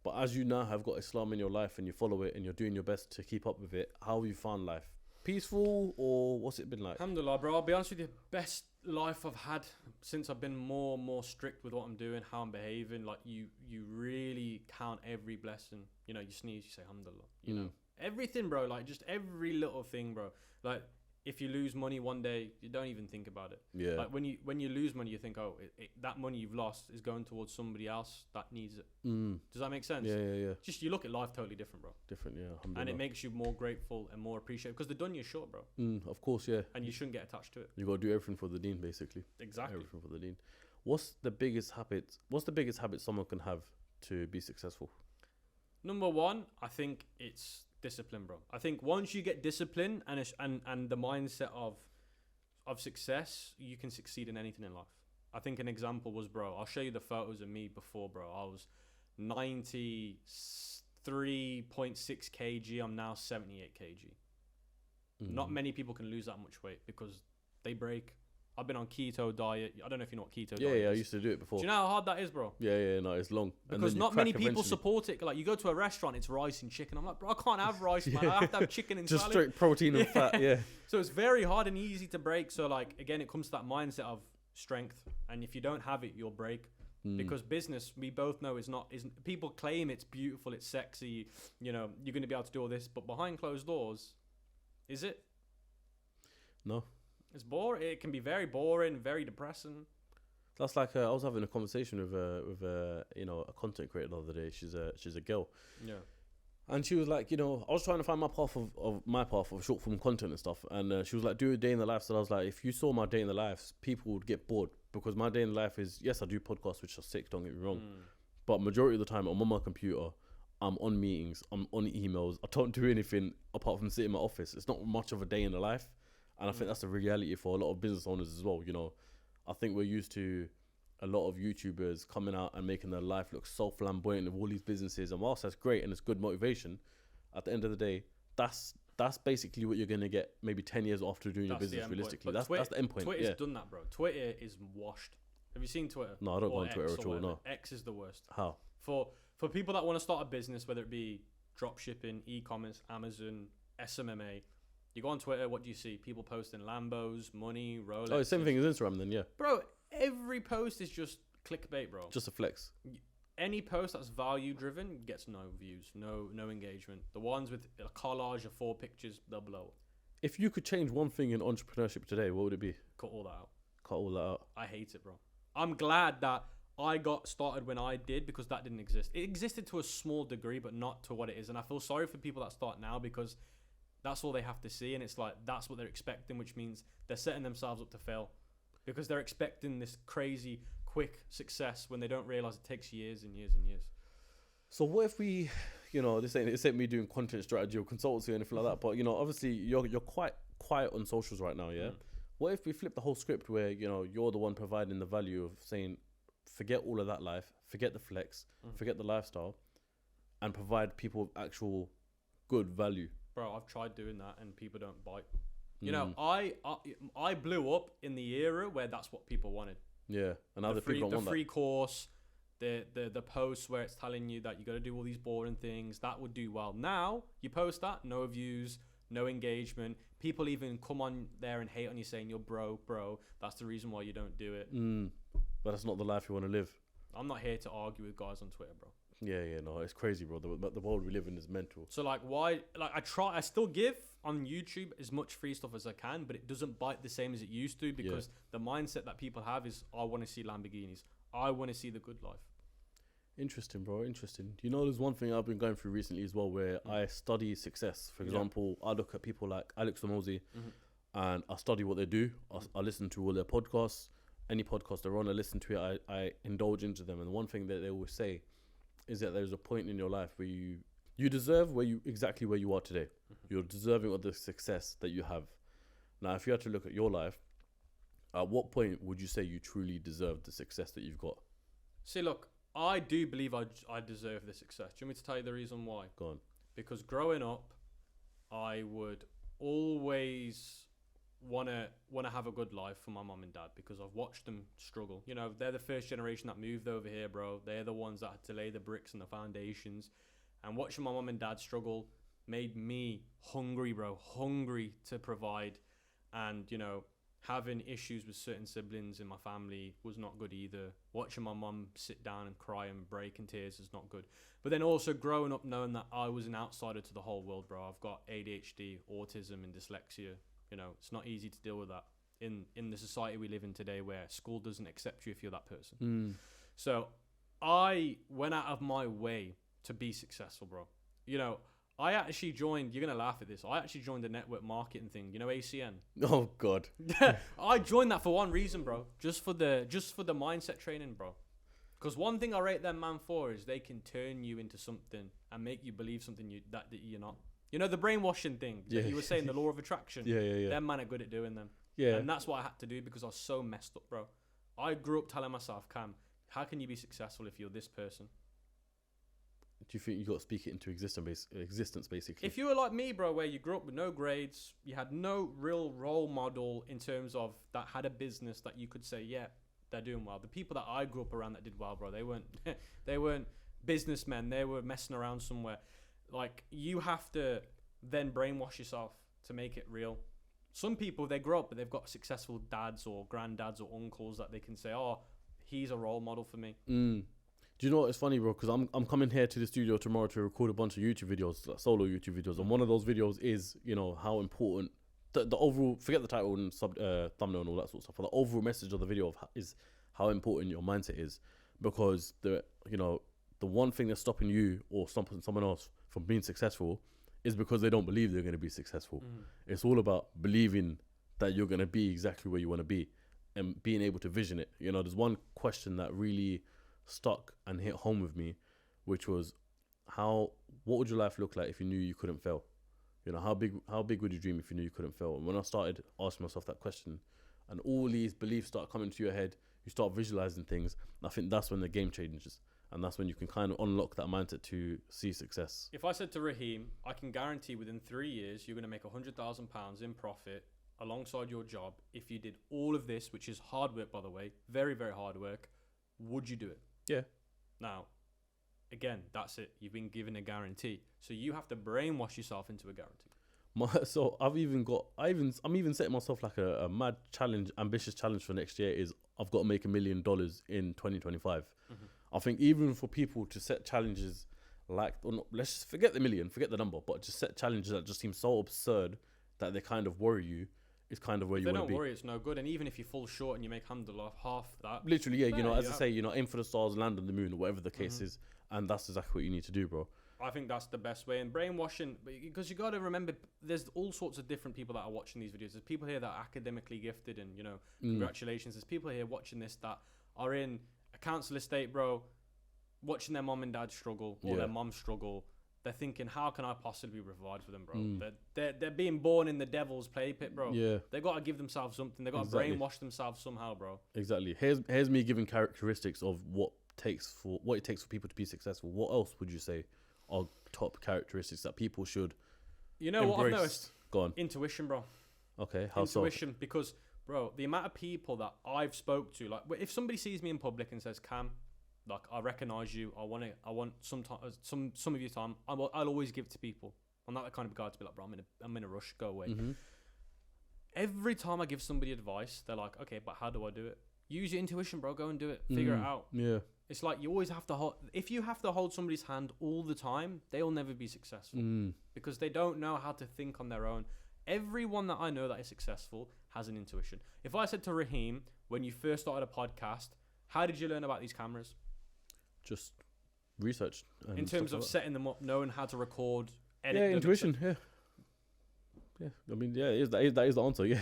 But as you now have got Islam in your life and you follow it and you're doing your best to keep up with it, how have you found life? Peaceful, or what's it been like? Alhamdulillah, bro. I'll be honest with you, best life I've had since I've been more strict with what I'm doing, how I'm behaving. Like, you really count every blessing. You know, you sneeze, you say alhamdulillah. You know, everything, bro. Like, just every little thing, bro. Like, if you lose money one day, you don't even think about it. Yeah. Like, when you lose money, you think, oh, that money you've lost is going towards somebody else that needs it. Does that make sense? Yeah. Just, you look at life totally different, bro. Different, yeah. And it makes you more grateful and more appreciative because the dunya is short, bro. Of course, yeah. And you shouldn't get attached to it. You got to do everything for the deen, basically. Exactly. Everything for the deen. What's the biggest habit someone can have to be successful? Number one, I think it's discipline, bro. I think once you get discipline and the mindset of success, you can succeed in anything in life. I think an example was, bro, I'll show you the photos of me before, bro. I was 93.6 kg. I'm now 78 kg. Not many people can lose that much weight because they break. I've been on keto diet. I don't know if you know what keto diet is. Yeah, I used to do it before. Do you know how hard that is, bro? Yeah, no, it's long. Because not many people support it. Like, you go to a restaurant, it's rice and chicken. I'm like, bro, I can't have rice, man. I have to have chicken and just salad. straight protein and fat, yeah. So it's very hard and easy to break. So, like, again, it comes to that mindset of strength. And if you don't have it, you'll break. Because business, we both know, is people claim it's beautiful, it's sexy, you know, you're going to be able to do all this. But behind closed doors, is it? No. It's boring. It can be very boring, very depressing. That's like I was having a conversation with you know, a content creator the other day. She's a girl. Yeah. And she was like, you know, I was trying to find my path of short form content and stuff. And she was like, do a day in the life. So I was like, if you saw my day in the life, people would get bored because my day in the life is, yes, I do podcasts, which are sick. Don't get me wrong, but majority of the time I'm on my computer. I'm on meetings. I'm on emails. I don't do anything apart from sit in my office. It's not much of a day in the life. And I think that's the reality for a lot of business owners as well. You know, I think we're used to a lot of YouTubers coming out and making their life look so flamboyant with all these businesses. And whilst that's great and it's good motivation, at the end of the day, that's basically what you're going to get maybe 10 years after doing your business, realistically. That's the end point. Twitter's done that, bro. Twitter is washed. Have you seen Twitter? No, I don't go on Twitter at all, no. X is the worst. How? For people that want to start a business, whether it be dropshipping, e-commerce, Amazon, SMMA, you go on Twitter, what do you see? People posting Lambos, money, Rolex. Oh, same thing as Instagram then, yeah. Bro, every post is just clickbait, bro. Just a flex. Any post that's value driven gets no views, no engagement. The ones with a collage of 4 pictures, they'll blow up. If you could change one thing in entrepreneurship today, what would it be? Cut all that out. Cut all that out. I hate it, bro. I'm glad that I got started when I did because that didn't exist. It existed to a small degree, but not to what it is. And I feel sorry for people that start now because that's all they have to see, and it's like that's what they're expecting, which means they're setting themselves up to fail because they're expecting this crazy quick success when they don't realize it takes years and years and years. So what if we, you know, this ain't me doing content strategy or consultancy or anything like that, but you know, obviously you're quite quiet on socials right now, yeah? What if we flip the whole script where, you know, you're the one providing the value of saying, forget all of that life, forget the flex, forget the lifestyle, and provide people with actual good value? Bro, I've tried doing that and people don't bite. You know, I blew up in the era where that's what people wanted. Yeah, and other people don't want the free that. course, the posts where it's telling you that you got to do all these boring things, that would do well. Now you post that, no views, no engagement. People even come on there and hate on you, saying you're broke, bro. That's the reason why you don't do it. But that's not the life you want to live. I'm not here to argue with guys on Twitter, bro. Yeah, no, it's crazy, bro. The world we live in is mental. So like, why? Like, I still give on YouTube as much free stuff as I can, but it doesn't bite the same as it used to, because the mindset that people have is, I want to see Lamborghinis. I want to see the good life. Interesting, bro. Interesting. You know, there's one thing I've been going through recently as well, where I study success. For example, I look at people like Alex Ramosi, and I study what they do. I listen to all their podcasts. Any podcast they're on, I listen to it. I indulge into them. And one thing that they always say is that there's a point in your life where you deserve exactly where you are today. You're deserving of the success that you have. Now, if you had to look at your life, at what point would you say you truly deserve the success that you've got? See, look, I do believe I deserve the success. Do you want me to tell you the reason why? Go on. Because growing up, I would always want to have a good life for my mum and dad, because I've watched them struggle. You know, they're the first generation that moved over here, bro. They're the ones that had to lay the bricks and the foundations. And watching my mum and dad struggle made me hungry, bro. Hungry to provide. And, you know, having issues with certain siblings in my family was not good either. Watching my mum sit down and cry and break in tears is not good. But then also growing up knowing that I was an outsider to the whole world, bro. I've got ADHD, autism, and dyslexia. You know, it's not easy to deal with that in the society we live in today, where school doesn't accept you if you're that person. So I went out of my way to be successful, bro. You know, I actually joined, you're going to laugh at this, I actually joined the network marketing thing, you know, ACN. Oh, God. I joined that for one reason, bro. Just for the mindset training, bro. Because one thing I rate them man for is they can turn you into something and make you believe something that you're not. You know, the brainwashing thing that you were saying, the law of attraction. Yeah. Them man are good at doing them. Yeah. And that's what I had to do, because I was so messed up, bro. I grew up telling myself, Cam, how can you be successful if you're this person? Do you think you got to speak it into existence, basically? If you were like me, bro, where you grew up with no grades, you had no real role model in terms of that had a business that you could say, yeah, they're doing well. The people that I grew up around that did well, bro, they weren't businessmen. They were messing around somewhere. Like, you have to then brainwash yourself to make it real. Some people, they grow up, but they've got successful dads or granddads or uncles that they can say, oh, he's a role model for me. Do you know what? It's funny, bro, because I'm coming here to the studio tomorrow to record a bunch of YouTube videos, like solo YouTube videos. And one of those videos is, you know, how important the overall, forget the title and thumbnail and all that sort of stuff, but the overall message of the video is how important your mindset is. Because the one thing that's stopping you or stopping someone else from being successful is because they don't believe they're going to be successful. It's all about believing that you're going to be exactly where you want to be and being able to vision it. You know, there's one question that really stuck and hit home with me, which was, what would your life look like if you knew you couldn't fail? You know, how big would you dream if you knew you couldn't fail? And when I started asking myself that question, and all these beliefs start coming to your head, you start visualizing things, I think that's when the game changes. And that's when you can kind of unlock that mindset to see success. If I said to Raheem, I can guarantee within 3 years, you're going to make £100,000 in profit alongside your job if you did all of this, which is hard work, by the way, very, very hard work, would you do it? Yeah. Now, again, that's it. You've been given a guarantee. So you have to brainwash yourself into a guarantee. So I'm even setting myself like a mad challenge, ambitious challenge for next year is I've got to make $1 million in 2025. I think even for people to set challenges like, let's just forget the million, forget the number, but just set challenges that just seem so absurd that they kind of worry you, is kind of where you want to be. They don't worry, it's no good. And even if you fall short and you make half that. Literally, yeah, you know, as I say, you know, aim for the stars, land on the moon, or whatever the case is. And that's exactly what you need to do, bro. I think that's the best way. And brainwashing, because you got to remember, there's all sorts of different people that are watching these videos. There's people here that are academically gifted and, you know, congratulations. There's people here watching this that are in a council estate, bro, watching their mom and dad struggle or their mom struggle. They're thinking, how can I possibly provide for them, bro? They're being born in the devil's play pit, bro. Yeah. They got to give themselves something. They got to brainwash themselves somehow, bro. Exactly. Here's me giving characteristics of what it takes for people to be successful. What else would you say are top characteristics that people should embrace? What I've noticed? Go on. Intuition, bro. Okay, how Intuition, because, bro, the amount of people that I've spoke to, like, if somebody sees me in public and says, Cam, like, I recognize you. I want some of your time. I'll always give it to people. I'm not that kind of guy to be like, bro, I'm in a rush. Go away. Mm-hmm. Every time I give somebody advice, they're like, okay, but how do I do it? Use your intuition, bro. Go and do it. Figure it out. Yeah. It's like you always have to hold. If you have to hold somebody's hand all the time, they'll never be successful because they don't know how to think on their own. Everyone that I know that is successful has an intuition. If I said to Raheem, when you first started a podcast, how did you learn about these cameras? Just research. In terms of setting them up, knowing how to record, edit. Yeah, intuition. Yeah. Yeah. I mean, yeah, that is the answer. Yeah.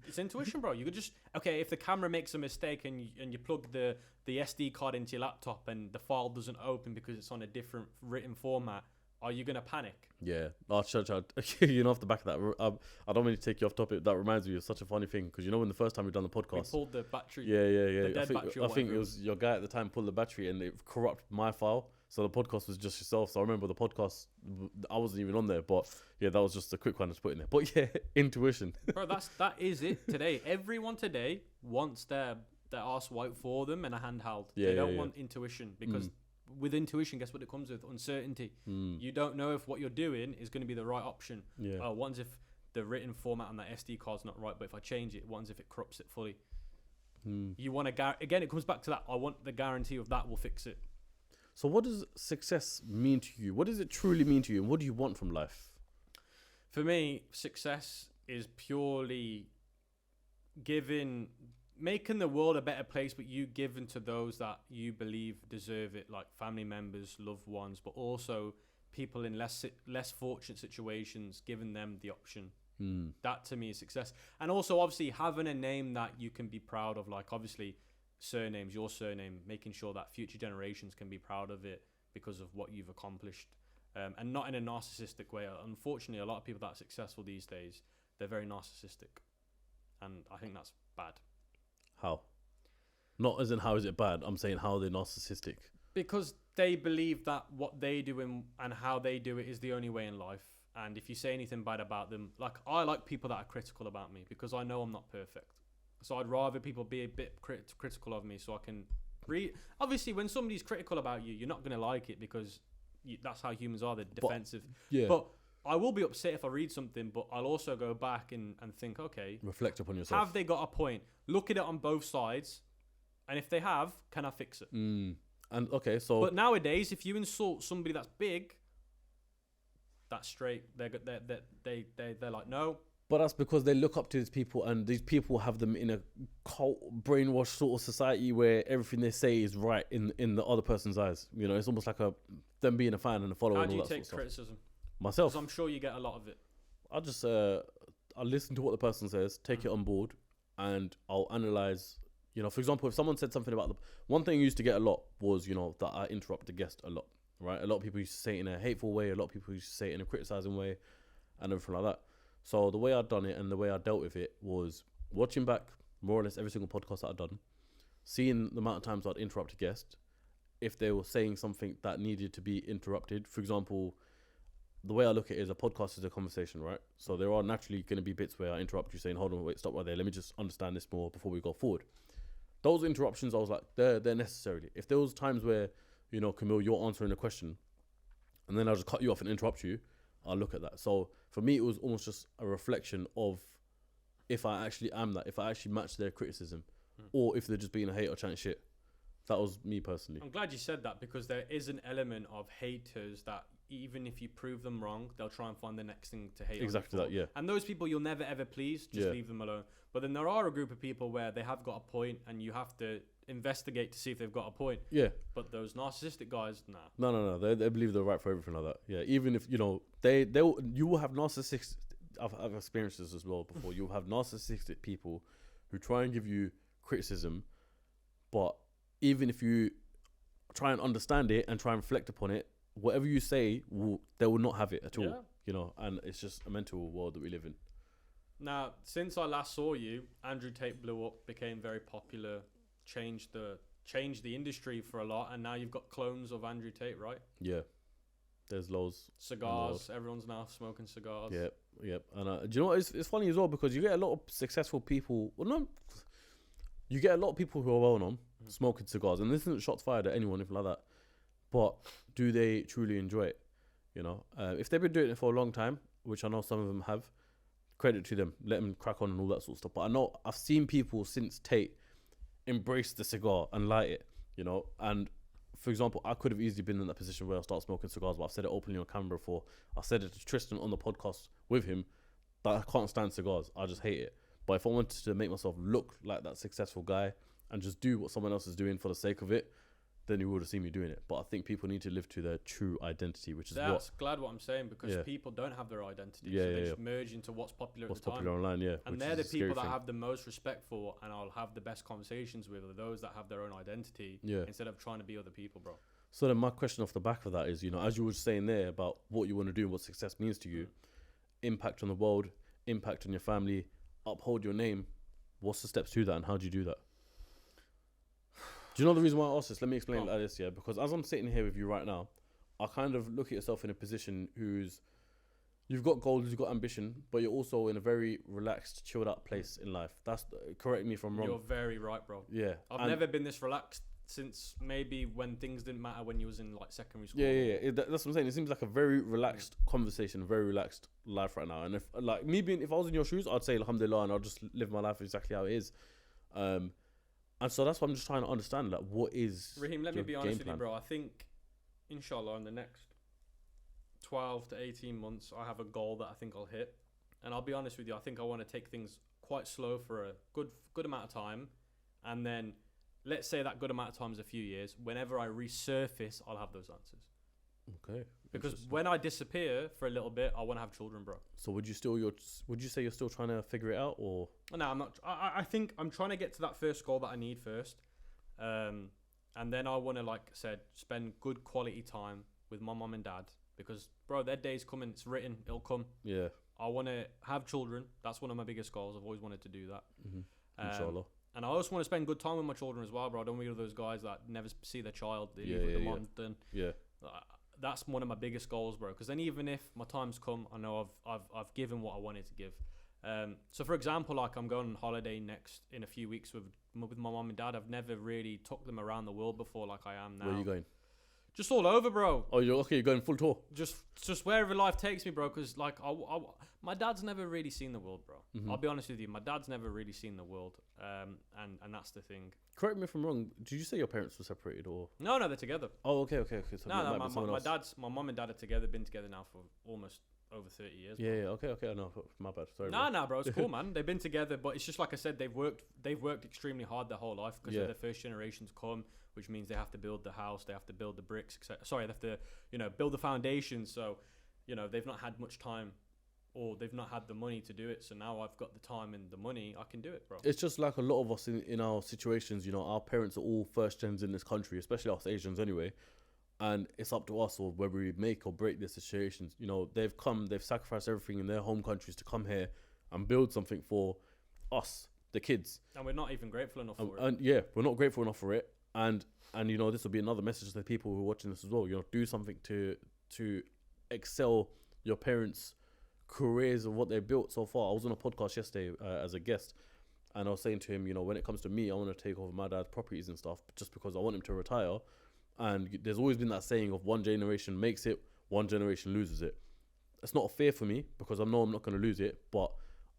It's intuition, bro. You could just if the camera makes a mistake and you plug the SD card into your laptop and the file doesn't open because it's on a different written format, are you gonna panic? Yeah. Off the back of that, I don't mean to take you off topic. That reminds me of such a funny thing because when the first time we done the podcast, we pulled the battery. Yeah. I think it was your guy at the time pulled the battery and it corrupted my file. So the podcast was just yourself. So I remember the podcast, I wasn't even on there, but yeah, that was just a quick one to put in there. But yeah, intuition. Bro, that is it today. Everyone today wants their arse wiped for them and a handheld. They don't want intuition because with intuition, guess what it comes with? Uncertainty. You don't know if what you're doing is going to be the right option. Yeah. What if the written format on that SD card's not right, but if I change it, what if it corrupts it fully? You want to again, it comes back to that. I want the guarantee of that will fix it. So what does success mean to you? What does it truly mean to you? And what do you want from life? For me, success is purely making the world a better place, but you giving to those that you believe deserve it, like family members, loved ones, but also people in less fortunate situations, giving them the option. That to me is success. And also obviously having a name that you can be proud of, like obviously surnames, your surname, making sure that future generations can be proud of it because of what you've accomplished, and not in a narcissistic way. Unfortunately, a lot of people that are successful these days, they're very narcissistic, and I think that's bad. How? Not as in how is it bad, I'm saying how they're narcissistic. Because they believe that what they do and how they do it is the only way in life, and if you say anything bad about them, like I like people that are critical about me because I know I'm not perfect. So I'd rather people be a bit critical of me so I can read. Obviously, when somebody's critical about you, you're not going to like it because that's how humans are. They're defensive. But I will be upset if I read something, but I'll also go back and think, okay. Reflect upon yourself. Have they got a point? Look at it on both sides. And if they have, can I fix it? And okay, so. But nowadays, if you insult somebody that's big, that's straight. They're like, no. But that's because they look up to these people and these people have them in a cult brainwashed sort of society where everything they say is right in the other person's eyes. It's almost like them being a fan and a follower. How and do all you that take sort of criticism? Myself. Because I'm sure you get a lot of it. I just I listen to what the person says, take it on board, and I'll analyze. For example, if someone said something about one thing I used to get a lot was that I interrupt the guest a lot. Right, a lot of people used to say it in a hateful way. A lot of people used to say it in a criticizing way, and everything like that. So the way I'd done it and the way I dealt with it was watching back more or less every single podcast that I'd done, seeing the amount of times I'd interrupt a guest, if they were saying something that needed to be interrupted. For example, the way I look at it is a podcast is a conversation, right? So there are naturally going to be bits where I interrupt you saying, hold on, wait, stop right there. Let me just understand this more before we go forward. Those interruptions, I was like, they're necessarily. If there was times where, Kamil, you're answering a question and then I'll just cut you off and interrupt you, I'll look at that. So for me, it was almost just a reflection of if I actually am that, if I actually match their criticism, or if they're just being a hater or chatting shit. That was me personally. I'm glad you said that because there is an element of haters that even if you prove them wrong, they'll try and find the next thing to hate. Exactly that, yeah. And those people you'll never ever please, just leave them alone. But then there are a group of people where they have got a point and you have to investigate to see if they've got a point. Yeah. But those narcissistic guys, nah. No. They believe they're right for everything like that. Yeah. Even if, you will have narcissistic, I've experienced this as well before. You'll have narcissistic people who try and give you criticism, but even if you try and understand it and try and reflect upon it, whatever you say, they will not have it at all. Yeah. You know, and it's just a mental world that we live in. Now, since I last saw you, Andrew Tate blew up, became very popular, changed the industry for a lot, and now you've got clones of Andrew Tate, right? Yeah. There's loads. Cigars. Everyone's now smoking cigars. Yep. And do you know what? It's funny as well because you get a lot of successful people. Well, no, you get a lot of people who are well known smoking cigars, and this isn't shots fired at anyone, anything like that. But do they truly enjoy it? You know, if they've been doing it for a long time, which I know some of them have, credit to them. Let them crack on and all that sort of stuff. But I know I've seen people since Tate embrace the cigar and light it. You know, and for example, I could have easily been in that position where I start smoking cigars, but I've said it openly on camera before. I said it to Tristan on the podcast with him that I can't stand cigars. I just hate it. But if I wanted to make myself look like that successful guy and just do what someone else is doing for the sake of it, then you would have seen me doing it. But I think people need to live to their true identity, which is glad what I'm saying, because people don't have their identity. Yeah, so they just merge into what's popular what's at the time. popular online, yeah. And they're the people that I have the most respect for and I'll have the best conversations with are those that have their own identity instead of trying to be other people, bro. So then my question off the back of that is, you know, as you were saying there about what you want to do and what success means to you, impact on the world, impact on your family, uphold your name, what's the steps to that and how do you do that? Do you know the reason why I asked this? Let me explain it like this, because as I'm sitting here with you right now, I kind of look at yourself in a position you've got goals, you've got ambition, but you're also in a very relaxed, chilled out place in life. Correct me if I'm wrong. You're very right, bro. Yeah. I've never been this relaxed since maybe when things didn't matter when you was in like secondary school. That's what I'm saying. It seems like a very relaxed conversation, very relaxed life right now. And if like me being, if I was in your shoes, I'd say alhamdulillah and I'll just live my life exactly how it is. And so that's what I'm just trying to understand. Like, what is Raheem? Let me be honest with you, bro. I think, inshallah, in the next 12 to 18 months, I have a goal that I think I'll hit. And I'll be honest with you, I think I want to take things quite slow for a good amount of time, and then let's say that good amount of time is a few years. Whenever I resurface, I'll have those answers. Okay. Because when I disappear for a little bit, I want to have children, bro. So would you say you're still trying to figure it out, or? No, I'm not. I think I'm trying to get to that first goal that I need first, and then I want to, like I said, spend good quality time with my mum and dad because, bro, their day's coming. It's written. It'll come. Yeah. I want to have children. That's one of my biggest goals. I've always wanted to do that. Inshallah. And I also want to spend good time with my children as well, bro. I don't want to be one of those guys that never see their child. They leave with the mom. Then that's one of my biggest goals, bro. Because then even if my time's come, I know I've given what I wanted to give. So for example, like I'm going on holiday in a few weeks with my mom and dad. I've never really took them around the world before like I am now. Where are you going? Just all over, bro. Oh, you're going full tour? Just wherever life takes me, bro. Because like my dad's never really seen the world, bro. I'll be honest with you. My dad's never really seen the world. And that's the thing. Correct me if I'm wrong. Did you say your parents were separated or? No, they're together. Oh, okay. So no. My mom and dad are together. Been together now for almost over 30 years. Yeah. Okay. No, my bad. Sorry. No, bro. It's cool, man. They've been together, but it's just like I said. They've worked extremely hard their whole life because they're the first generation to come, which means they have to build the house, they have to build the bricks, etc. Sorry, they have to build the foundation. So, they've not had much time. Or they've not had the money to do it, so now I've got the time and the money, I can do it, bro. It's just like a lot of us in our situations, our parents are all first gens in this country, especially us Asians anyway, and it's up to us or whether we make or break their situations. They've sacrificed everything in their home countries to come here and build something for us, the kids. And we're not even grateful enough for it. And yeah, we're not grateful enough for it. And this will be another message to the people who are watching this as well. Do something to excel your parents' careers of what they built so far. I was on a podcast yesterday as a guest, and I was saying to him, when it comes to me, I want to take over my dad's properties and stuff just because I want him to retire. And there's always been that saying of one generation makes it, one generation loses it. It's not fair for me because I know I'm not going to lose it, but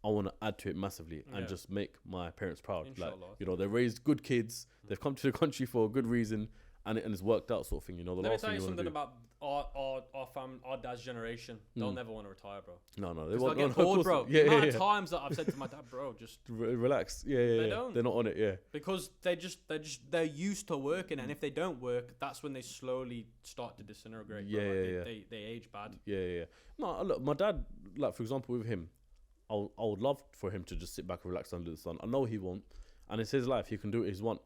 I want to add to it massively and just make my parents proud. Inshallah. Like, they raised good kids, they've come to the country for a good reason, and it's worked out, sort of thing. Let me tell you something about our dad's generation. They'll never want to retire, bro. No, they'll get bored, bro. The amount of times that I've said to my dad, bro, just relax. They don't. They're not on it. Yeah, because they're used to working, and if they don't work, that's when they slowly start to disintegrate. They age bad. Yeah. No, look, my dad, like for example, with him, I would love for him to just sit back and relax under the sun. I know he won't, and it's his life. He can do what he wants,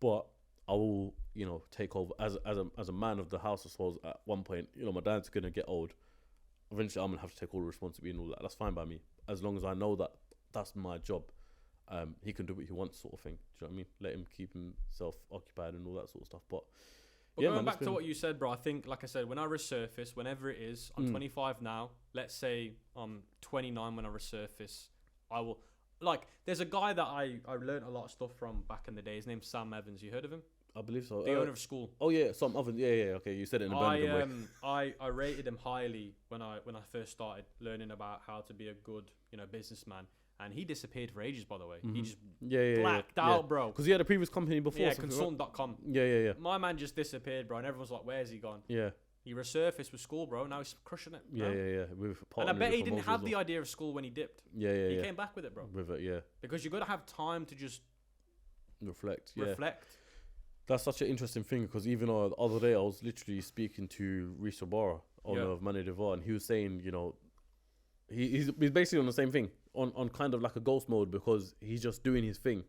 but I will, take over as a man of the house. I suppose at one point, my dad's gonna get old. Eventually, I'm gonna have to take all the responsibility and all that. That's fine by me, as long as I know that that's my job. He can do what he wants, sort of thing. Do you know what I mean? Let him keep himself occupied and all that sort of stuff. But yeah, going back to what you said, bro, I think, like I said, when I resurface, whenever it is, I'm 25 now. Let's say I'm 29 when I resurface. I will, there's a guy that I learned a lot of stuff from back in the day. His name's Sam Evans. You heard of him? I believe so. The owner of school. Oh yeah, some other. Yeah. Okay, you said it in a Birmingham way. I rated him highly when I first started learning about how to be a good businessman. And he disappeared for ages, by the way. He just blacked out, bro. Because he had a previous company before. Yeah, consultant.com. Yeah. My man just disappeared, bro. And everyone's like, where's he gone? Yeah. He resurfaced with school, bro. Now he's crushing it. Yeah. And I bet he didn't have the idea of school when he dipped. Yeah. He came back with it, bro. With it, yeah. Because you got to have time to just reflect. That's such an interesting thing, because even the other day I was literally speaking to Reese Obara, owner of Mane Devar, and he was saying, he's basically on the same thing, on kind of like a ghost mode, because he's just doing his thing,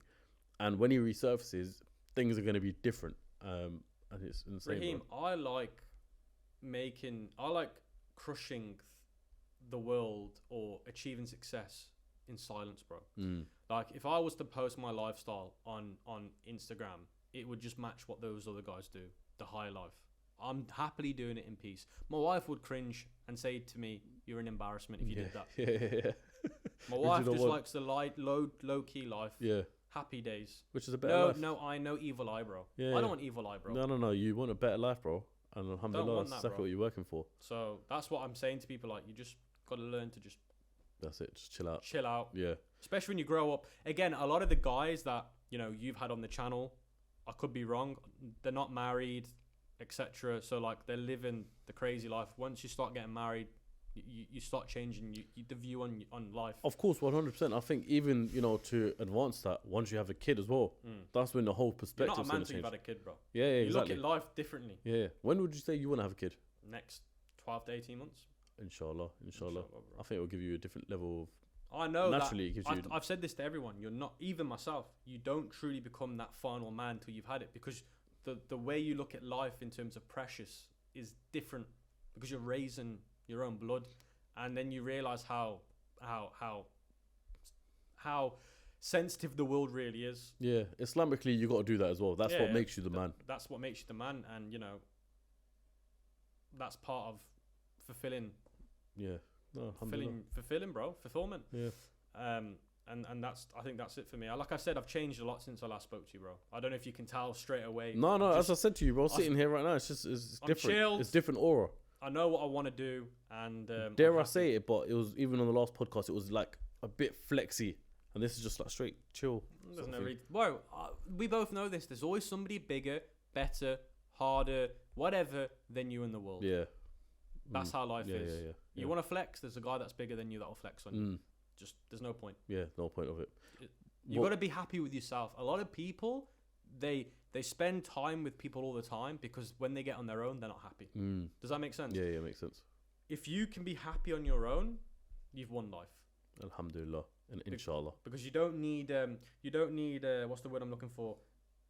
and when he resurfaces, things are going to be different. And it's insane. Raheem, I like crushing the world or achieving success in silence, bro. Like, if I was to post my lifestyle on Instagram, it would just match what those other guys do, the high life. I'm happily doing it in peace. My wife would cringe and say to me, "You're an embarrassment if you did that." Yeah. My wife just likes the low key life. Yeah. Happy days. Which is a better life. No, I know evil eye, bro. Yeah, I don't want evil eye, bro. No. You want a better life, bro. And alhamdulillah, that's exactly what you're working for. So that's what I'm saying to people. Like, you just got to learn to just. That's it. Just chill out. Chill out. Yeah. Especially when you grow up. Again, a lot of the guys that you've had on the channel, I could be wrong, they're not married, etc. So like, they're living the crazy life. Once you start getting married, you start changing the view on life. Of course, 100%. I think even to advance that, once you have a kid as well, that's when the whole perspective. You're not a man until you've had a kid, bro. Yeah, exactly. You look at life differently. Yeah. When would you say you want to have a kid? Next 12 to 18 months. Inshallah. I think it will give you a different level of. I know naturally that it gives you. I've said this to everyone. You're not, even myself. You don't truly become that final man till you've had it, because the way you look at life in terms of precious is different, because you're raising your own blood, and then you realize how sensitive the world really is. Yeah, Islamically, you got to do that as well. That's what makes you the man. That's what makes you the man, and that's part of fulfilling. Yeah. No, fulfillment. Yeah. And I think that's it for me. Like I said, I've changed a lot since I last spoke to you, bro. I don't know if you can tell straight away. No, as I said to you, bro, sitting here right now, it's different. Chilled. It's different aura. I know what I want to do, and dare I say it, but it was, even on the last podcast, it was like a bit flexy, and this is just like straight chill. Bro, we both know this. There's always somebody bigger, better, harder, whatever than you in the world. Yeah. That's how life is. Yeah. You want to flex, there's a guy that's bigger than you that'll flex on you. Just, there's no point. Yeah, no point of it. You got to be happy with yourself. A lot of people, they spend time with people all the time, because when they get on their own, they're not happy. Does that make sense? Yeah, makes sense. If you can be happy on your own, you've won life. Alhamdulillah, and inshallah. Because you don't need what's the word I'm looking for?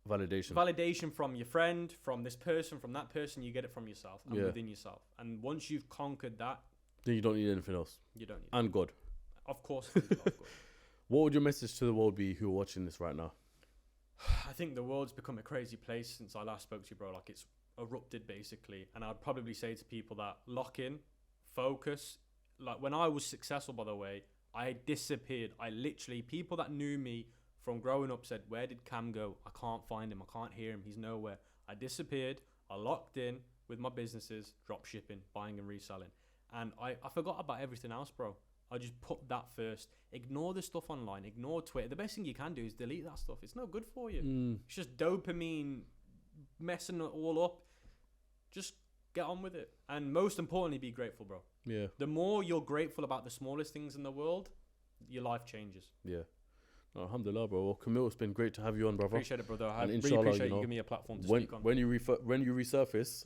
Validation from your friend, from this person, from that person. You get it from yourself and within yourself. And once you've conquered that, then you don't need anything else. You don't need. And God. Of course. Of God. What would your message to the world be who are watching this right now? I think the world's become a crazy place since I last spoke to you, bro. Like, it's erupted basically. And I'd probably say to people that lock in, focus. Like, when I was successful, by the way, I disappeared. People that knew me from growing up said, "Where did Cam go? I can't find him. I can't hear him. He's nowhere." I disappeared. I locked in with my businesses, dropshipping, buying and reselling. And I forgot about everything else, bro. I just put that first. Ignore the stuff online. Ignore Twitter. The best thing you can do is delete that stuff. It's no good for you. It's just dopamine messing it all up. Just get on with it. And most importantly, be grateful, bro. Yeah. The more you're grateful about the smallest things in the world, your life changes. Yeah. Alhamdulillah, bro. Well, Kamil, it's been great to have you on, brother. Appreciate it, brother. I And really inshallah, appreciate you you know, giving me a platform to when speak on. when you resurface,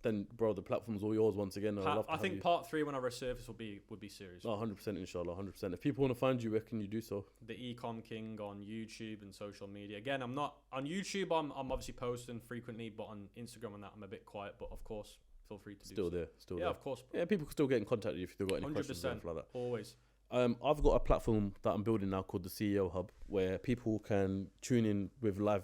then bro, the platform's all yours once again. I'd love to I have think you. part 3 when I resurface would be serious. 100%, inshallah, 100%. If people want to find you, where can you do so? The Ecom King on YouTube and social media. Again, I'm not on YouTube. I'm obviously posting frequently, but on Instagram and that I'm a bit quiet. But of course, feel free to Still do there, still yeah, there. of course, bro. Yeah, people can still get in contact with you if they've got any questions or 100%. stuff like that. Always. I've got a platform that I'm building now called the CEOhub, where people can tune in with live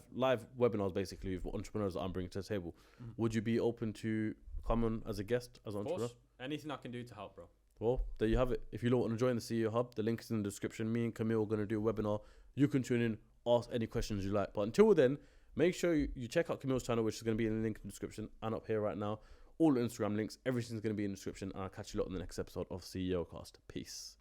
webinars, basically, with entrepreneurs that I'm bringing to the table. Would you be open to come on as a guest, as an Of entrepreneur? course. Anything I can do to help, bro. Well, there you have it. If you don't want to join the CEOhub, the link is in the description. Me and Kamil are going to do a webinar. You can tune in, ask any questions you like. But until then, make sure you check out Kamil's channel, which is going to be in the link in the description and up here right now. All the Instagram links, everything's going to be in the description. And I'll catch you lot in the next episode of Ceocast. Peace.